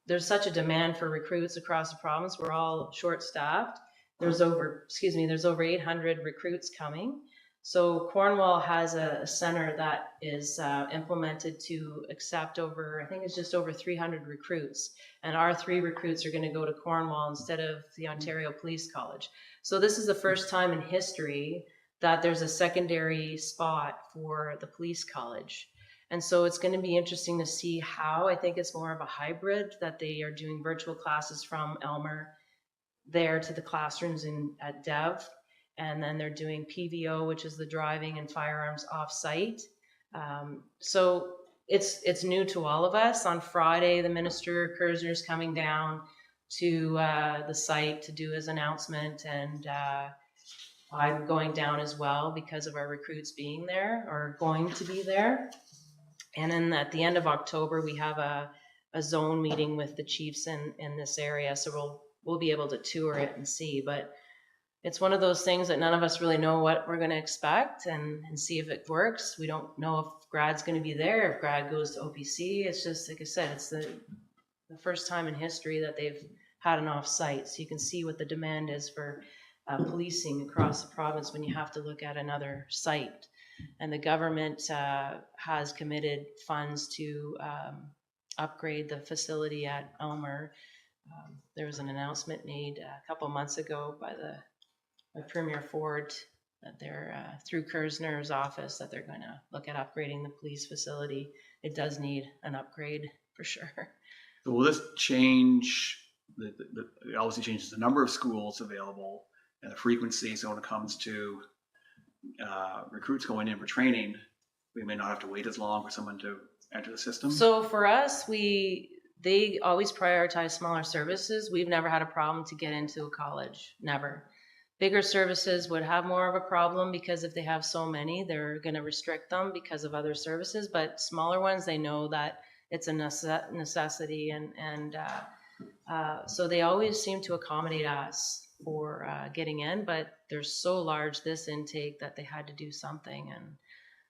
there's such a demand for recruits across the province. We're all short-staffed. There's over 800 recruits coming. So Cornwall has a center that is implemented to accept I think it's just over 300 recruits. And our 3 recruits are going to go to Cornwall instead of the Ontario Police College. So this is the first time in history that there's a secondary spot for the police college. And so it's going to be interesting to see how. I think it's more of a hybrid, that they are doing virtual classes from Elmer there to the classrooms at Dev. And then they're doing PVO, which is the driving and firearms off-site. So it's new to all of us. On Friday, the Minister Kerzner is coming down to the site to do his announcement, and I'm going down as well because of our recruits being there, or going to be there. And then at the end of October, we have a zone meeting with the chiefs in this area. So we'll be able to tour it and see. But it's one of those things that none of us really know what we're going to expect and see if it works. We don't know if Grad's going to be there, if Grad goes to OPC. It's just, like I said, it's the first time in history that they've had an off-site. So you can see what the demand is for policing across the province when you have to look at another site. And the government has committed funds to upgrade the facility at Elmer. There was an announcement made a couple months ago by Premier Ford that they're through Kerzner's office, that they're going to look at upgrading the police facility. It does need an upgrade for sure. So will this change? It obviously changes the number of schools available and the frequency. So when it comes to recruits going in for training, we may not have to wait as long for someone to enter the system. So for us, they always prioritize smaller services. We've never had a problem to get into a college, never. Bigger services would have more of a problem because if they have so many, they're going to restrict them because of other services. But smaller ones, they know that it's a necessity, and so they always seem to accommodate us for getting in. But they're so large, this intake, that they had to do something, and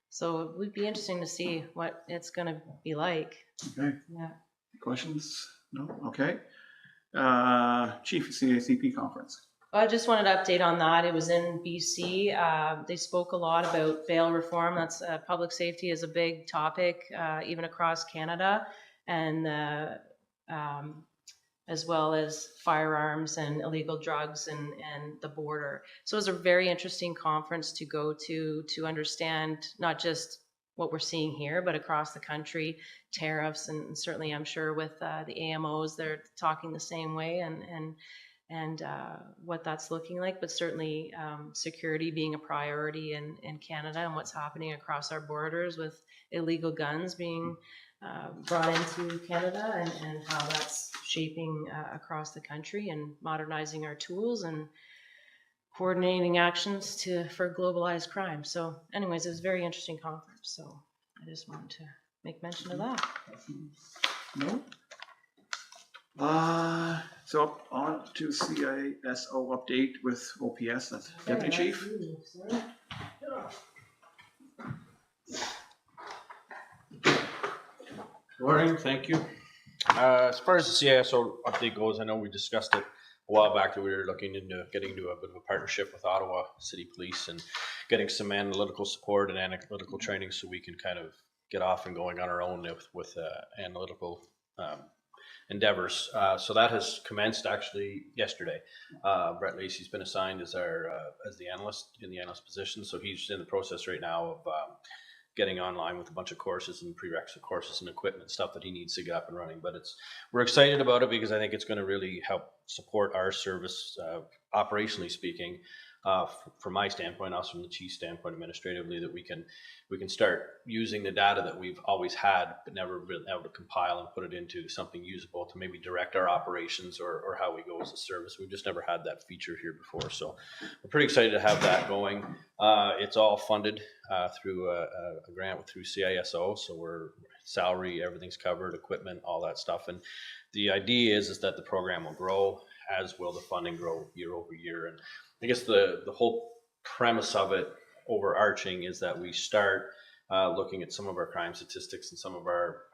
so it would be interesting to see what it's going to be like. Okay. Yeah. Questions? No? Okay. Chief, CACP conference. I just wanted to update on that. It was in BC. They spoke a lot about bail reform. That's public safety is a big topic, even across Canada, and as well as firearms and illegal drugs and the border. So it was a very interesting conference to go to understand not just what we're seeing here, but across the country, tariffs, and certainly I'm sure with the AMOs, they're talking the same way, and what that's looking like, but certainly security being a priority in Canada and what's happening across our borders with illegal guns being brought into Canada and how that's shaping across the country and modernizing our tools and coordinating actions for globalized crime. So anyways, it was a very interesting conference. So I just wanted to make mention of that. No? So on to CISO update with OPS, that's Deputy Chief. Morning, thank you. As far as the CISO update goes, I know we discussed it a while back that we were looking into getting into a bit of a partnership with Ottawa City Police and getting some analytical support and analytical training so we can kind of get off and going on our own with analytical endeavors. So that has commenced actually yesterday. Brett Lacey's been assigned as as the analyst in the analyst position. So he's in the process right now of getting online with a bunch of courses and prerequisite courses and equipment stuff that he needs to get up and running. But we're excited about it because I think it's going to really help support our service, operationally speaking, from my standpoint, also from the chief standpoint, administratively, that we can start using the data that we've always had but never been able to compile and put it into something usable to maybe direct our operations or how we go as a service. We've just never had that feature here before, so we're pretty excited to have that going. It's all funded through a grant through CISO, so we're salary, everything's covered, equipment, all that stuff, and the idea is that the program will grow, as will the funding grow year over year. And I guess the whole premise of it, overarching, is that we start looking at some of our crime statistics and some of our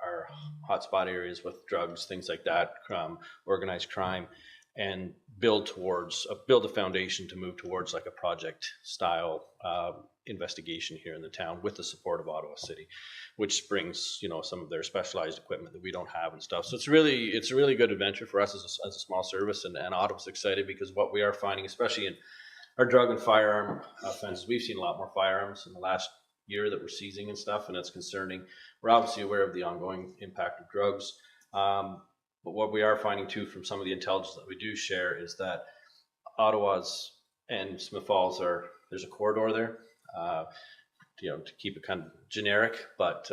hotspot areas with drugs, things like that, organized crime, and build a foundation to move towards like a project style investigation here in the town with the support of Ottawa City, which brings some of their specialized equipment that we don't have and stuff. So it's a really good adventure for us as a small service, and Ottawa's excited because what we are finding, especially in our drug and firearm offenses, we've seen a lot more firearms in the last year that we're seizing and stuff, and that's concerning. We're obviously aware of the ongoing impact of drugs, but what we are finding too from some of the intelligence that we do share is that Ottawa's and Smith Falls there's a corridor there, to keep it kind of generic, but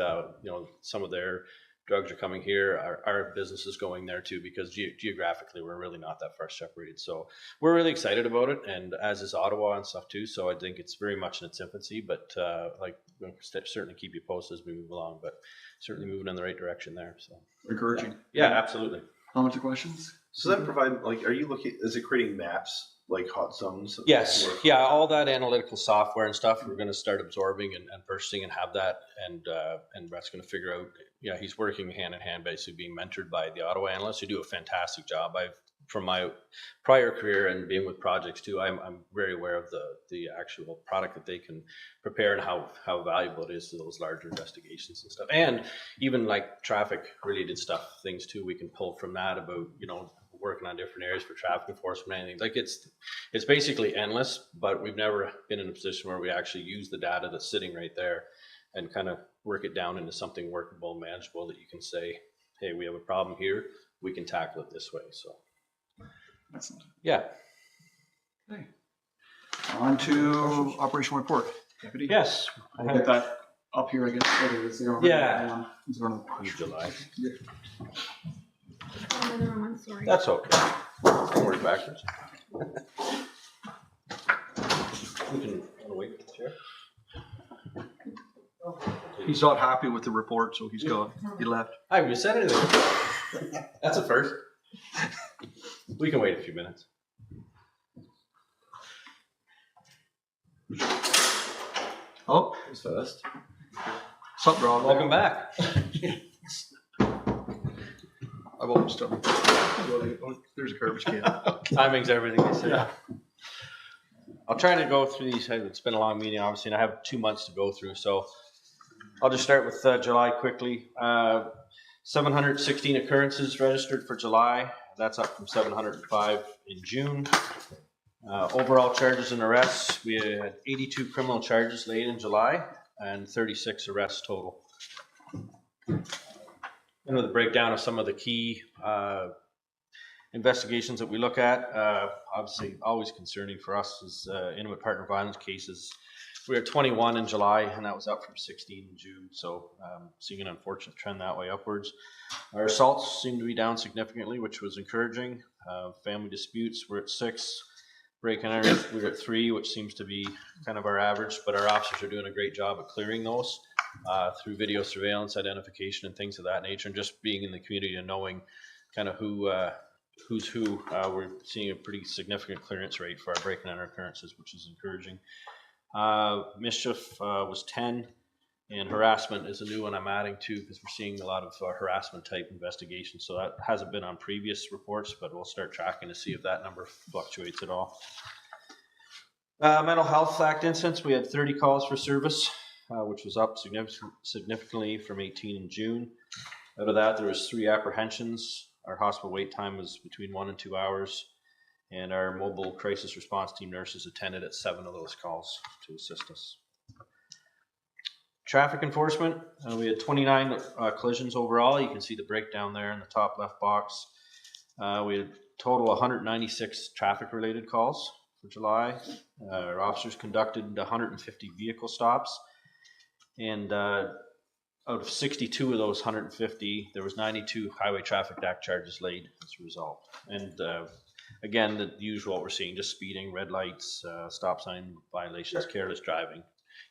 some of their drugs are coming here. Our business is going there too, because geographically we're really not that far separated. So we're really excited about it, and as is Ottawa and stuff too. So I think it's very much in its infancy, but we'll certainly keep you posted as we move along, but certainly moving in the right direction there. So Encouraging. yeah, absolutely. Comments or questions? So that provide, are you looking, is it creating maps, like hot zones? Yes, yeah, all that analytical software and stuff we're going to start absorbing and purchasing and have that, and Brett's going to figure out. Yeah, he's working hand in hand, basically being mentored by the Ottawa analysts who do a fantastic job. From my prior career and being with projects too, I'm very aware of the actual product that they can prepare and how valuable it is to those larger investigations and stuff, and even like traffic related stuff, things too. We can pull from that about working on different areas for traffic enforcement, anything like it's basically endless. But we've never been in a position where we actually use the data that's sitting right there and kind of work it down into something workable and manageable that you can say, hey, we have a problem here, we can tackle it this way. So Excellent. yeah. Okay. On to operational report. Deputy? Yes. I'll get that up here, I guess. There it is. Yeah. It's going to July. Another one, sorry. That's okay. Don't worry backwards. We can wait for the chair. He's not happy with the report, so he's gone. He left. I haven't said anything. That's a first. We can wait a few minutes. Oh, Who's first? something wrong. there. Welcome back. I've almost done. There's a garbage can. Timing's everything, they say. I'll try to go through these. It's been a long meeting, obviously, and I have 2 months to go through. So I'll just start with July quickly. 716 occurrences registered for July. That's up from 705 in June. Overall charges and arrests, we had 82 criminal charges laid in July and 36 arrests total. The breakdown of some of the key investigations that we look at, obviously always concerning for us is intimate partner violence cases. We were at 21 in July, and that was up from 16 in June. So seeing an unfortunate trend that way upwards. Our assaults seem to be down significantly, which was encouraging. Family disputes, we're at 6. Break and enters, we're at 3, which seems to be kind of our average, but our officers are doing a great job at clearing those through video surveillance, identification, and things of that nature, and just being in the community and knowing kind of who's who. We're seeing a pretty significant clearance rate for our break and enter occurrences, which is encouraging. Mischief was 10, and harassment is a new one I'm adding to because we're seeing a lot of harassment type investigations. So that hasn't been on previous reports, but we'll start tracking to see if that number fluctuates at all. Mental Health Act incidents, we had 30 calls for service, which was up significantly from 18 in June. Out of that, there was 3 apprehensions. Our hospital wait time was between 1 and 2 hours. And our mobile crisis response team nurses attended at 7 of those calls to assist us. Traffic enforcement, we had 29 collisions overall. You can see the breakdown there in the top left box. We had total 196 traffic related calls for July. Our officers conducted 150 vehicle stops, and out of 62 of those 150, there was 92 Highway Traffic Act charges laid as a result. And again, the usual what we're seeing, just speeding, red lights, stop sign violations, careless driving.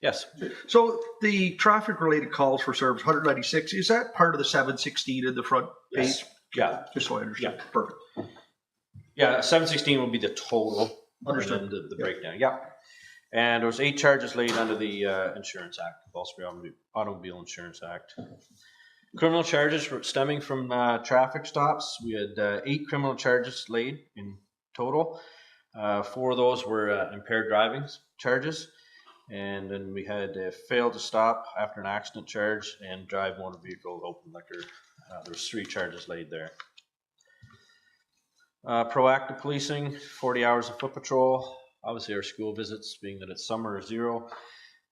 Yes. So the traffic related calls for service, 196, is that part of the 716 in the front page? Yes. Yeah. Just so I understand. Yeah. Perfect. Yeah, 716 will be the total. Understood. And then the breakdown. Yeah. And there was 8 charges laid under the Insurance Act, Compulsory Automobile Insurance Act. Criminal charges stemming from traffic stops. We had 8 criminal charges laid in total. 4 of those were impaired driving charges. And then we had failed to stop after an accident charge and drive motor vehicle open liquor. There was 3 charges laid there. Proactive policing, 40 hours of foot patrol. Obviously our school visits, being that it's summer, are 0.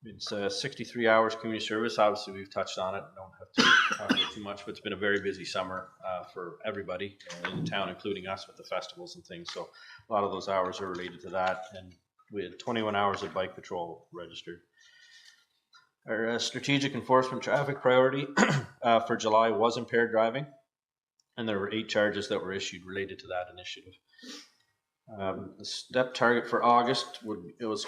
It's 63 hours community service. Obviously we've touched on it. Don't have to talk about it too much, but it's been a very busy summer for everybody in the town, including us with the festivals and things. So a lot of those hours are related to that. And we had 21 hours of bike patrol registered. Our strategic enforcement traffic priority for July was impaired driving, and there were 8 charges that were issued related to that initiative. The step target for August was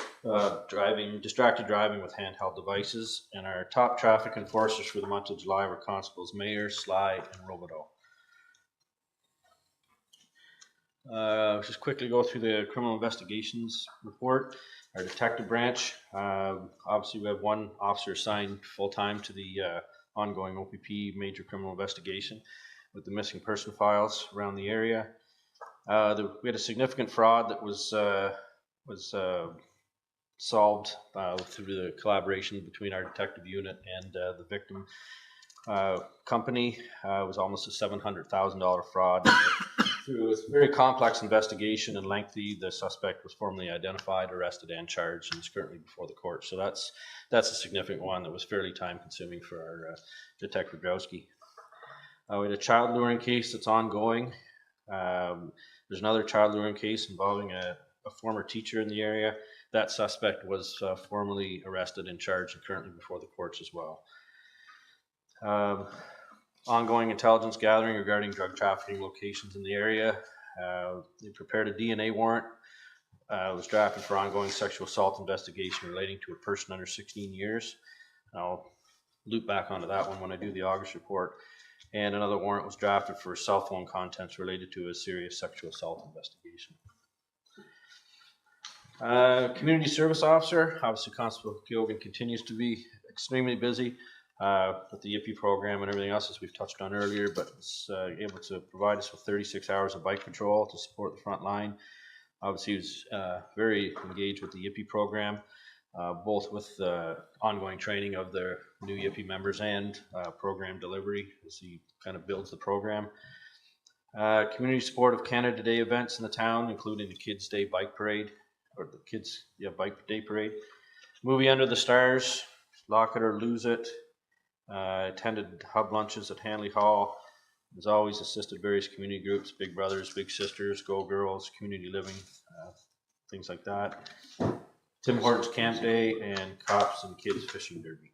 distracted driving with handheld devices, and our top traffic enforcers for the month of July were Constables Mayer, Sly, and Robideau. Just quickly go through the criminal investigations report. Our detective branch, obviously we have 1 officer assigned full-time to the ongoing OPP major criminal investigation with the missing person files around the area. We had a significant fraud that was solved through the collaboration between our detective unit and the victim company. It was almost a $700,000 fraud. Through a very complex investigation and lengthy, the suspect was formally identified, arrested, and charged, and is currently before the court. So that's a significant one that was fairly time consuming for our Detective Growski. We had a child luring case that's ongoing. There's another child luring case involving a former teacher in the area. That suspect was formally arrested and charged and currently before the courts as well. Ongoing intelligence gathering regarding drug trafficking locations in the area. They prepared a DNA warrant. It was drafted for ongoing sexual assault investigation relating to a person under 16 years. I'll loop back onto that one when I do the August report. And another warrant was drafted for cell phone contents related to a serious sexual assault investigation. Community service officer, obviously Constable Keoghan continues to be extremely busy with the YIPI program and everything else, as we've touched on earlier, but is able to provide us with 36 hours of bike patrol to support the front line. Obviously, he was very engaged with the YIPI program, both with the ongoing training of their new YIPI members and program delivery as he kind of builds the program. Community support of Canada Day events in the town, including the Kids Day Bike Parade, or the Kids Bike Day Parade. Movie Under the Stars, Lock It or Lose It. Attended hub lunches at Hanley Hall. As always, assisted various community groups, Big Brothers, Big Sisters, Go Girls, Community Living, things like that. Tim Hortons Camp Day and Cops and Kids Fishing Derby.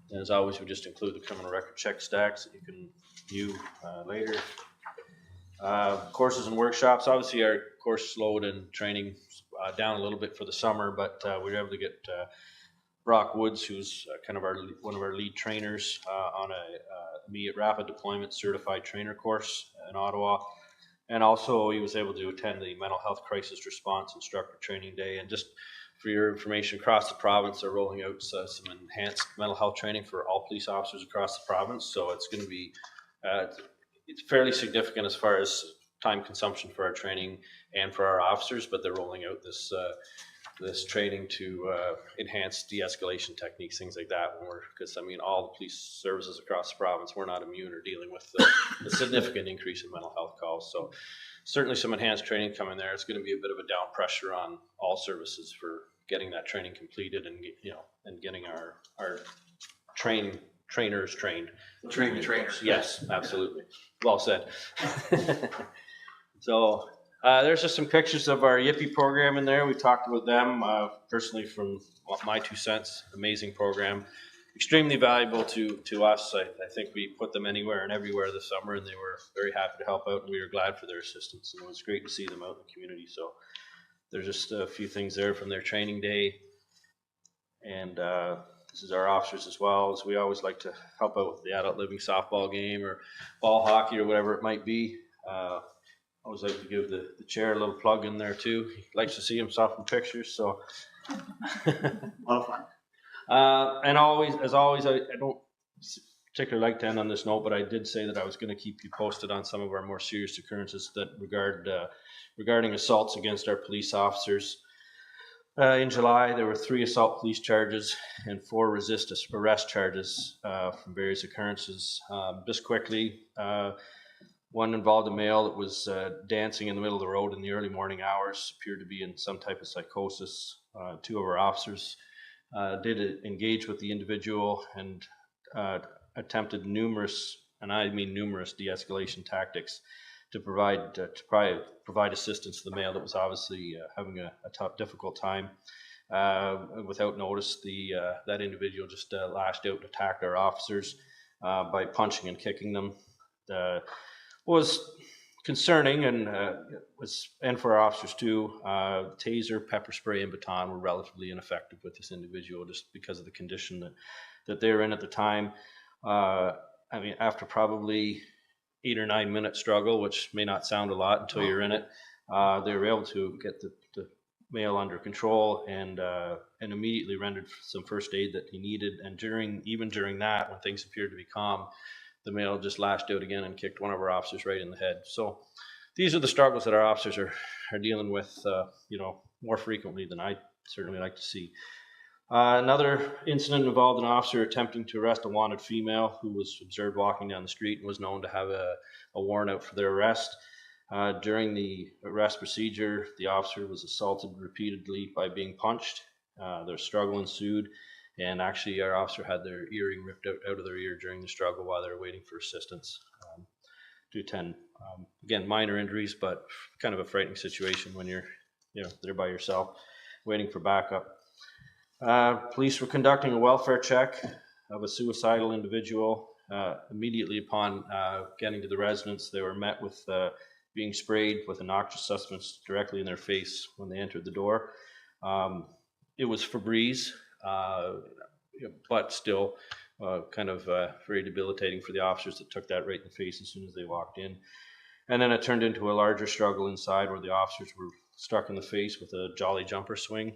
And as always, we just include the criminal record check stacks that you can view later. Courses and workshops. Obviously, our course load and training down a little bit for the summer, but we were able to get Brock Woods, who's kind of one of our lead trainers, on a immediate rapid deployment certified trainer course in Ottawa. And also he was able to attend the mental health crisis response instructor training day. And just for your information, across the province, they're rolling out some enhanced mental health training for all police officers across the province. So it's going to be, it's fairly significant as far as time consumption for our training and for our officers, but they're rolling out this training to enhance de-escalation techniques, things like that. Because I mean, all the police services across the province, we're not immune or dealing with the significant increase in mental health calls. So certainly some enhanced training coming there. It's going to be a bit of a down pressure on all services for getting that training completed and and getting our trainers trained. Train trainers. Yes, absolutely. Well said. So. There's just some pictures of our YIPI program in there. We talked about them personally from my 2 cents. Amazing program, extremely valuable to us. I think we put them anywhere and everywhere this summer, and they were very happy to help out, and we were glad for their assistance. And it was great to see them out in the community. So there's just a few things there from their training day. And this is our officers as well, as we always like to help out with the adult living softball game or ball hockey or whatever it might be. I always like to give the chair a little plug in there too. He likes to see himself in pictures, so. A lot of fun. And always, as always, I don't particularly like to end on this note, but I did say that I was going to keep you posted on some of our more serious occurrences that regarding assaults against our police officers. In July, there were 3 assault police charges and 4 resist arrest charges from various occurrences. Just quickly. One involved a male that was dancing in the middle of the road in the early morning hours, appeared to be in some type of psychosis. 2 of our officers did engage with the individual and attempted numerous, and I mean numerous, de-escalation tactics to provide assistance to the male that was obviously having a tough, difficult time. Without notice, that individual just lashed out and attacked our officers by punching and kicking them. Was concerning and for our officers too. Taser, pepper spray, and baton were relatively ineffective with this individual just because of the condition that they were in at the time. I mean, after probably 8 or 9 minute struggle, which may not sound a lot until you're in it, they were able to get the male under control and immediately rendered some first aid that he needed. And even during that, when things appeared to be calm, the male just lashed out again and kicked one of our officers right in the head. So these are the struggles that our officers are dealing with, more frequently than I certainly like to see. Another incident involved an officer attempting to arrest a wanted female who was observed walking down the street and was known to have a warrant out for their arrest. During the arrest procedure, the officer was assaulted repeatedly by being punched. Their struggle ensued. And actually, our officer had their earring ripped out of their ear during the struggle while they were waiting for assistance to attend. Again, minor injuries, but kind of a frightening situation when you're there by yourself waiting for backup. Police were conducting a welfare check of a suicidal individual. Immediately upon getting to the residence, they were met with being sprayed with a noxious substance directly in their face when they entered the door. It was Febreze. But still kind of very debilitating for the officers that took that right in the face as soon as they walked in. And then it turned into a larger struggle inside where the officers were struck in the face with a jolly jumper swing.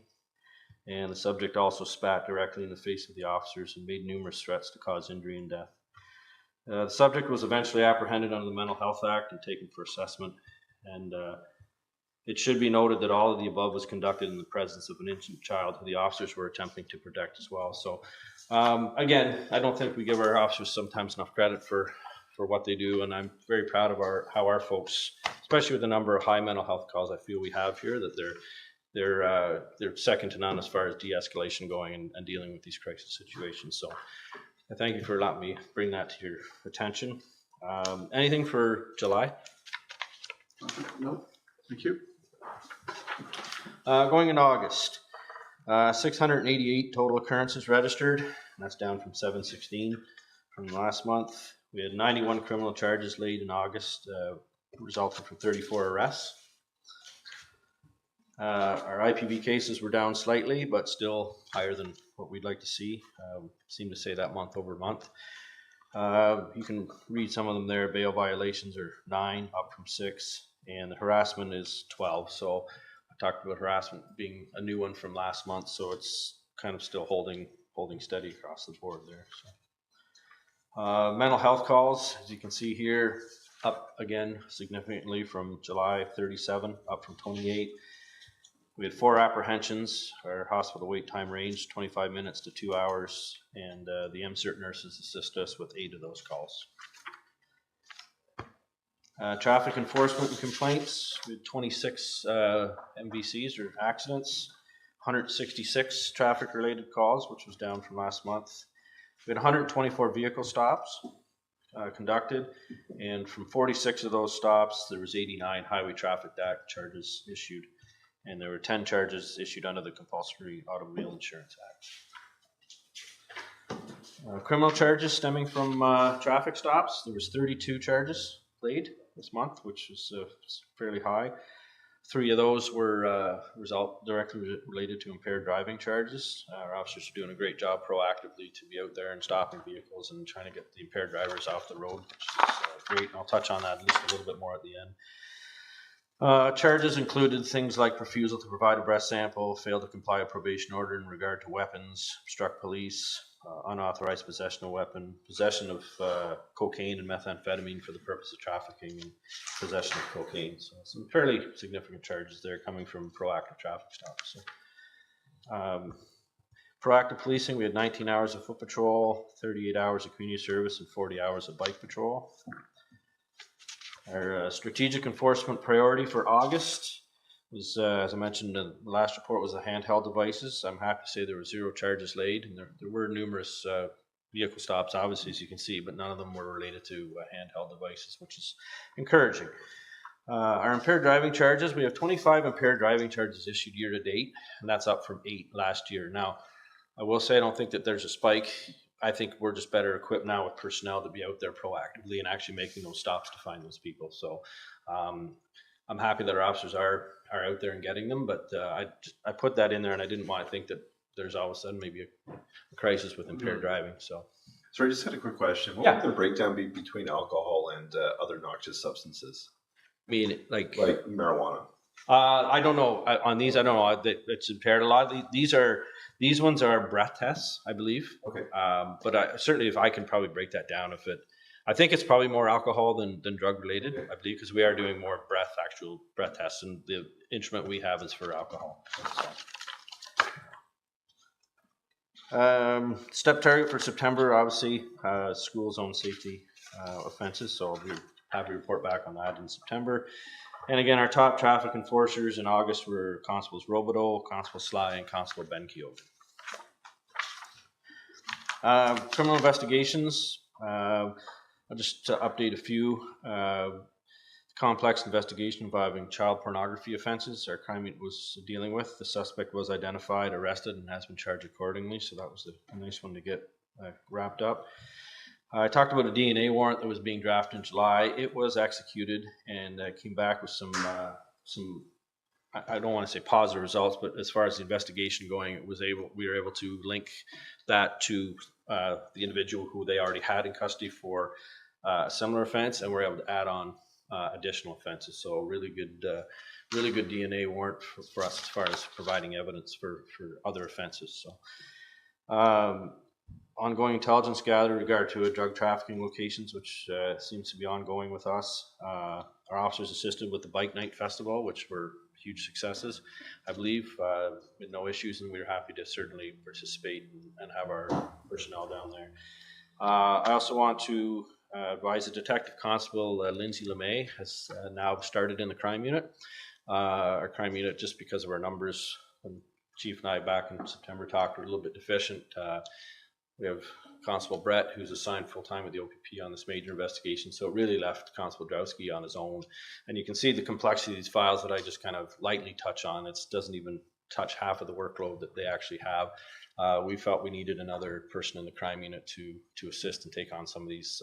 And the subject also spat directly in the face of the officers and made numerous threats to cause injury and death. The subject was eventually apprehended under the Mental Health Act and taken for assessment. And It should be noted that all of the above was conducted in the presence of an infant child who the officers were attempting to protect as well. So again, I don't think we give our officers sometimes enough credit for what they do, and I'm very proud of how our folks, especially with the number of high mental health calls I feel we have here, that they're second to none as far as de-escalation going and dealing with these crisis situations. So I thank you for letting me bring that to your attention. Anything for July? No, thank you. Going into August, 688 total occurrences registered. That's down from 716 from last month. We had 91 criminal charges laid in August, resulting from 34 arrests. Our IPV cases were down slightly, but still higher than what we'd like to see. Seem to say that month over month. You can read some of them there. Bail violations are 9, up from 6, and the harassment is 12. So I talked about harassment being a new one from last month, so it's kind of still holding steady across the board there. So. Mental health calls, as you can see here, up again significantly from July, 37, up from 28. We had 4 apprehensions. Our hospital wait time ranged 25 minutes to 2 hours, and the MCERT nurses assist us with 8 of those calls. Traffic enforcement and complaints, we had 26 MVCs or accidents, 166 traffic related calls, which was down from last month. We had 124 vehicle stops conducted, and from 46 of those stops, there was 89 highway traffic act charges issued, and there were 10 charges issued under the Compulsory Automobile Insurance Act. Criminal charges stemming from traffic stops, there was 32 charges laid this month, which was fairly high. 3 of those were directly related to impaired driving charges. Our officers are doing a great job proactively to be out there and stopping vehicles and trying to get the impaired drivers off the road, which is great. And I'll touch on that at least a little bit more at the end. Charges included things like refusal to provide a breath sample, failed to comply with probation order in regard to weapons, obstruct police, unauthorized possession of weapon, possession of cocaine and methamphetamine for the purpose of trafficking, and possession of cocaine. So some fairly significant charges there coming from proactive traffic stops. So, proactive policing, we had 19 hours of foot patrol, 38 hours of community service, and 40 hours of bike patrol. Our strategic enforcement priority for August was, as I mentioned in the last report, was the handheld devices. I'm happy to say there were 0 charges laid, and there were numerous vehicle stops, obviously, as you can see, but none of them were related to handheld devices, which is encouraging. Our impaired driving charges, we have 25 impaired driving charges issued year to date, and that's up from 8 last year. Now, I will say I don't think that there's a spike. I think we're just better equipped now with personnel to be out there proactively and actually making those stops to find those people. So I'm happy that our officers are out there and getting them, but I put that in there, and I didn't want to think that there's all of a sudden maybe a crisis with impaired driving. So, Sorry, I just had a quick question. What Yeah. would the breakdown be between alcohol and other noxious substances I mean, like marijuana? I don't know on these. I don't know. It's impaired a lot. These ones are breath tests, I believe. Okay. But certainly, if I can probably break that down, I think it's probably more alcohol than drug related. I believe because we are doing more actual breath tests, and the instrument we have is for alcohol. Step target for September, obviously, school zone safety offenses. So we'll have a report back on that in September. And again, our top traffic enforcers in August were Constables Robideau, Constable Sly, and Constable Ben Keogh. Criminal investigations. I'll just update a few. Complex investigation involving child pornography offenses our crime unit was dealing with. The suspect was identified, arrested, and has been charged accordingly. So that was a nice one to get wrapped up. I talked about a DNA warrant that was being drafted in July. It was executed and came back with some I don't want to say positive results, but as far as the investigation going, we were able to link that to the individual who they already had in custody for a similar offense, and we're able to add on additional offenses. So really good DNA warrant for us as far as providing evidence for other offenses. So ongoing intelligence gathered in regard to drug trafficking locations, which seems to be ongoing with us. Our officers assisted with the Bike Night Festival, which were huge successes, I believe, with no issues, and we were happy to certainly participate and have our personnel down there. I also want to advise the Detective Constable Lindsay LeMay has now started in the crime unit. Our crime unit, just because of our numbers, when Chief and I back in September talked, were a little bit deficient. We have Constable Brett, who's assigned full-time with the OPP on this major investigation, so it really left Constable Drowski on his own. And you can see the complexity of these files that I just kind of lightly touch on. It doesn't even touch half of the workload that they actually have. We felt we needed another person in the crime unit to assist and take on some of these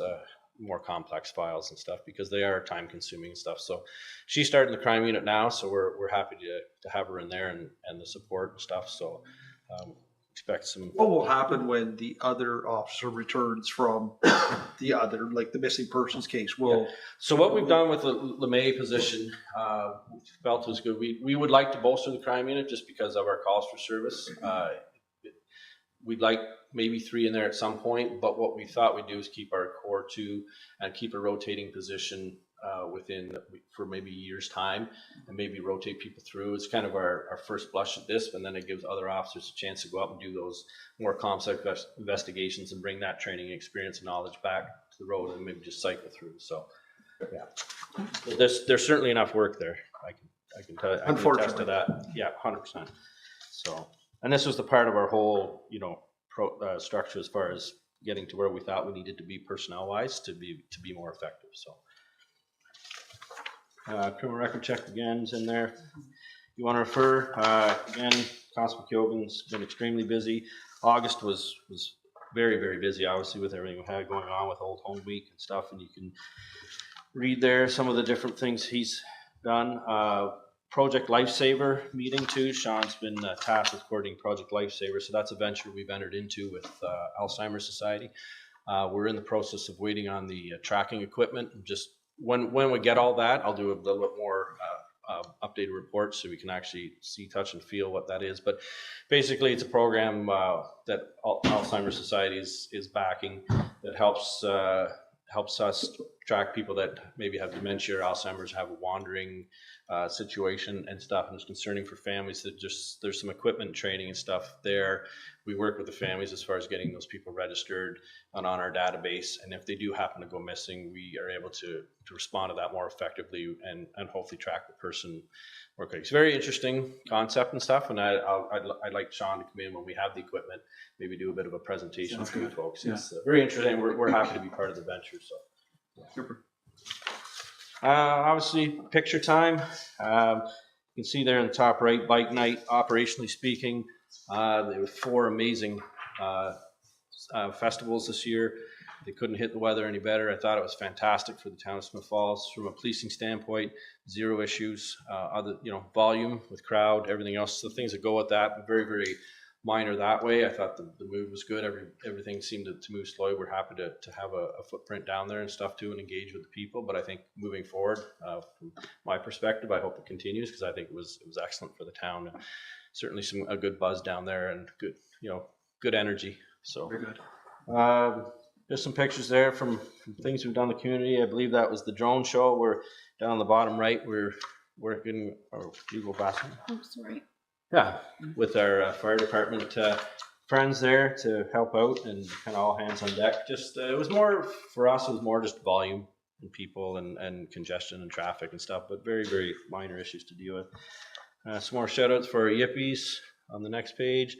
more complex files and stuff, because they are time consuming and stuff. So she started in the crime unit now, so we're happy to have her in there and the support and stuff. So expect some. What will happen when the other officer returns from the other, like the missing persons case? So what we've done with the LeMay position, felt was good. We would like to bolster the crime unit just because of our calls for service. We'd like maybe 3 in there at some point, but what we thought we'd do is keep our core 2 and keep a rotating position for maybe a year's time, and maybe rotate people through. It's kind of our first blush at this, but then it gives other officers a chance to go up and do those more complex investigations and bring that training experience and knowledge back to the road, and maybe just cycle through. So yeah, there's certainly enough work there. I can tell you, I can attest to that. Yeah, 100%. So, and this was the part of our whole, structure as far as getting to where we thought we needed to be personnel wise to be more effective. So criminal record check again is in there. You want to refer again, Constable Keogan's been extremely busy. August was very, very busy, obviously, with everything we had going on with Old Home Week and stuff, and you can read there some of the different things he's done. Project Lifesaver meeting too. Sean's been tasked with coordinating Project Lifesaver, so that's a venture we've entered into with Alzheimer's Society. We're in the process of waiting on the tracking equipment. Just when we get all that, I'll do a little bit more updated report so we can actually see, touch, and feel what that is. But basically, it's a program that Alzheimer's Society is backing that helps us track people that maybe have dementia or Alzheimer's, have a wandering situation and stuff, and it's concerning for families. That just there's some equipment training and stuff there. We work with the families as far as getting those people registered and on our database, and if they do happen to go missing, we are able to respond to that more effectively and hopefully track the person more quickly. It's a very interesting concept and stuff, and I'd like Sean to come in when we have the equipment, maybe do a bit of a presentation for you folks. Yeah. It's very interesting. We're happy to be part of the venture. So Super. Obviously, picture time. You can see there in the top right, bike night. Operationally speaking, there were 4 amazing festivals this year. They couldn't hit the weather any better. I thought it was fantastic for the town of Smith Falls. From a policing standpoint, 0 issues. Volume with crowd, everything else. The things that go with that, very, very minor that way. I thought the move was good. Everything seemed to move slowly. We're happy to have a footprint down there and stuff too, and engage with the people. But I think moving forward, from my perspective, I hope it continues, because I think it was excellent for the town, and certainly a good buzz down there and good energy. So Very good. there's some pictures there from things we've done in the community. I believe that was the drone show. We're down on the bottom right. We're working, or you go back. Oh, sorry. Yeah, with our fire department friends there to help out, and kind of all hands on deck. Just it was more for us. It was more just volume and people and congestion and traffic and stuff, but very, very minor issues to deal with. Some more shout outs for our yippies on the next page.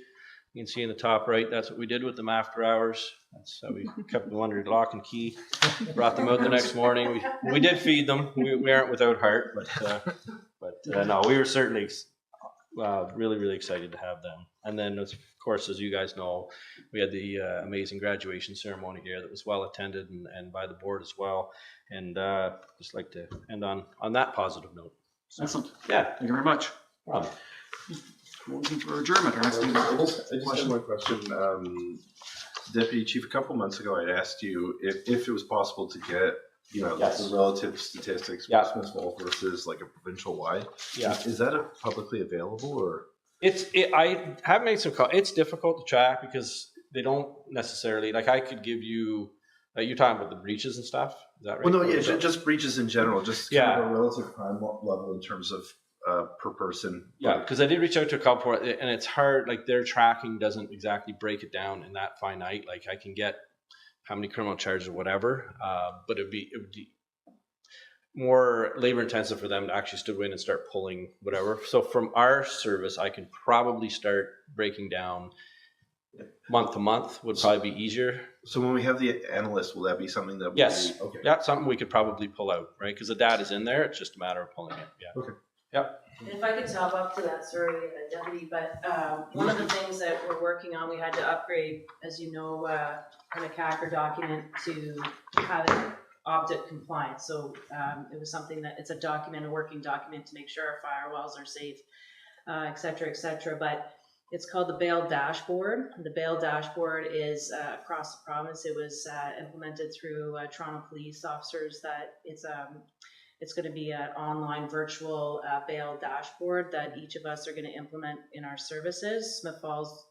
You can see in the top right, that's what we did with them after hours. That's how we kept them under lock and key. Brought them out the next morning. We did feed them. We aren't without heart, but no, we were certainly really, really excited to have them. And then, of course, as you guys know, we had the amazing graduation ceremony here that was well attended and by the board as well. And just like to end on that positive note. So, Excellent. yeah. Thank you very much. Looking for adjournment. Our next meeting. I just have one question. Deputy Chief, a couple months ago, I'd asked you if it was possible to get, Yes. the relative statistics for Yeah. Smith Falls versus like a provincial wide. Yeah. Is that publicly available, or? I have made some calls. It's difficult to track because they don't necessarily, like I could give you, you're talking about the breaches and stuff. Is that right? Well, no, yeah, just breaches in general, just kind Yeah. of a relative crime level in terms of per person. Yeah, because I did reach out to a couple, and it's hard. Like their tracking doesn't exactly break it down in that finite. Like I can get how many criminal charges or whatever, but it would be more labor intensive for them to actually still go in and start pulling whatever. So from our service, I can probably start breaking down month to month would probably be easier. So when we have the analyst, will that be something that? Yes. Okay. That's something we could probably pull out, right? Because the data's in there. It's just a matter of pulling it. Yeah. Okay. Yep. And if I could top up to that, sorry, Deputy, but one of the things that we're working on, we had to upgrade, as you know, an ACACR document to have it audit compliant. So it was something that, it's a document, a working document to make sure our firewalls are safe, et cetera, but it's called the Bail Dashboard. The Bail Dashboard is across the province. It was implemented through Toronto police officers that it's going to be an online virtual bail dashboard that each of us are going to implement in our services, Smith Falls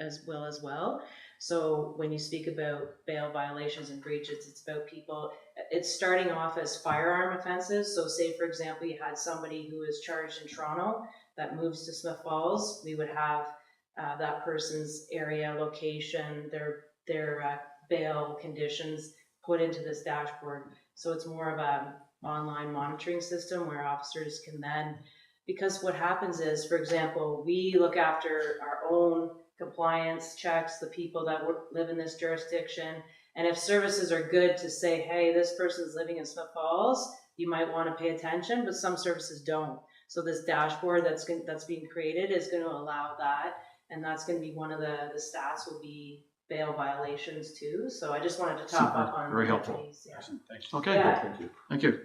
as well. So when you speak about bail violations and breaches, it's about people, it's starting off as firearm offenses. So say, for example, you had somebody who is charged in Toronto that moves to Smith Falls, we would have that person's area, location, their bail conditions put into this dashboard. So it's more of a online monitoring system where officers can then, because what happens is, for example, we look after our own compliance checks, the people that live in this jurisdiction, and if services are good to say, hey, this person's living in Smith Falls, you might want to pay attention, but some services don't. So this dashboard that's being created is going to allow that, and that's going to be one of the stats will be bail violations too. So I just wanted to top up on Very that helpful. piece, yeah. Okay, Yeah. Thank you. thank you.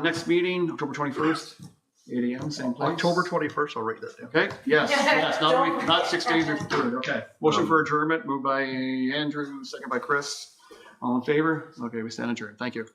Next meeting, October 21st, 8 a.m., same place. October 21st, I'll write that down. Okay, yes, not a week, Don't- not 6 days or 3rd, okay. Motion for adjournment, moved by Andrew, second by Chris. All in favor? Okay, we stand adjourned. Thank you.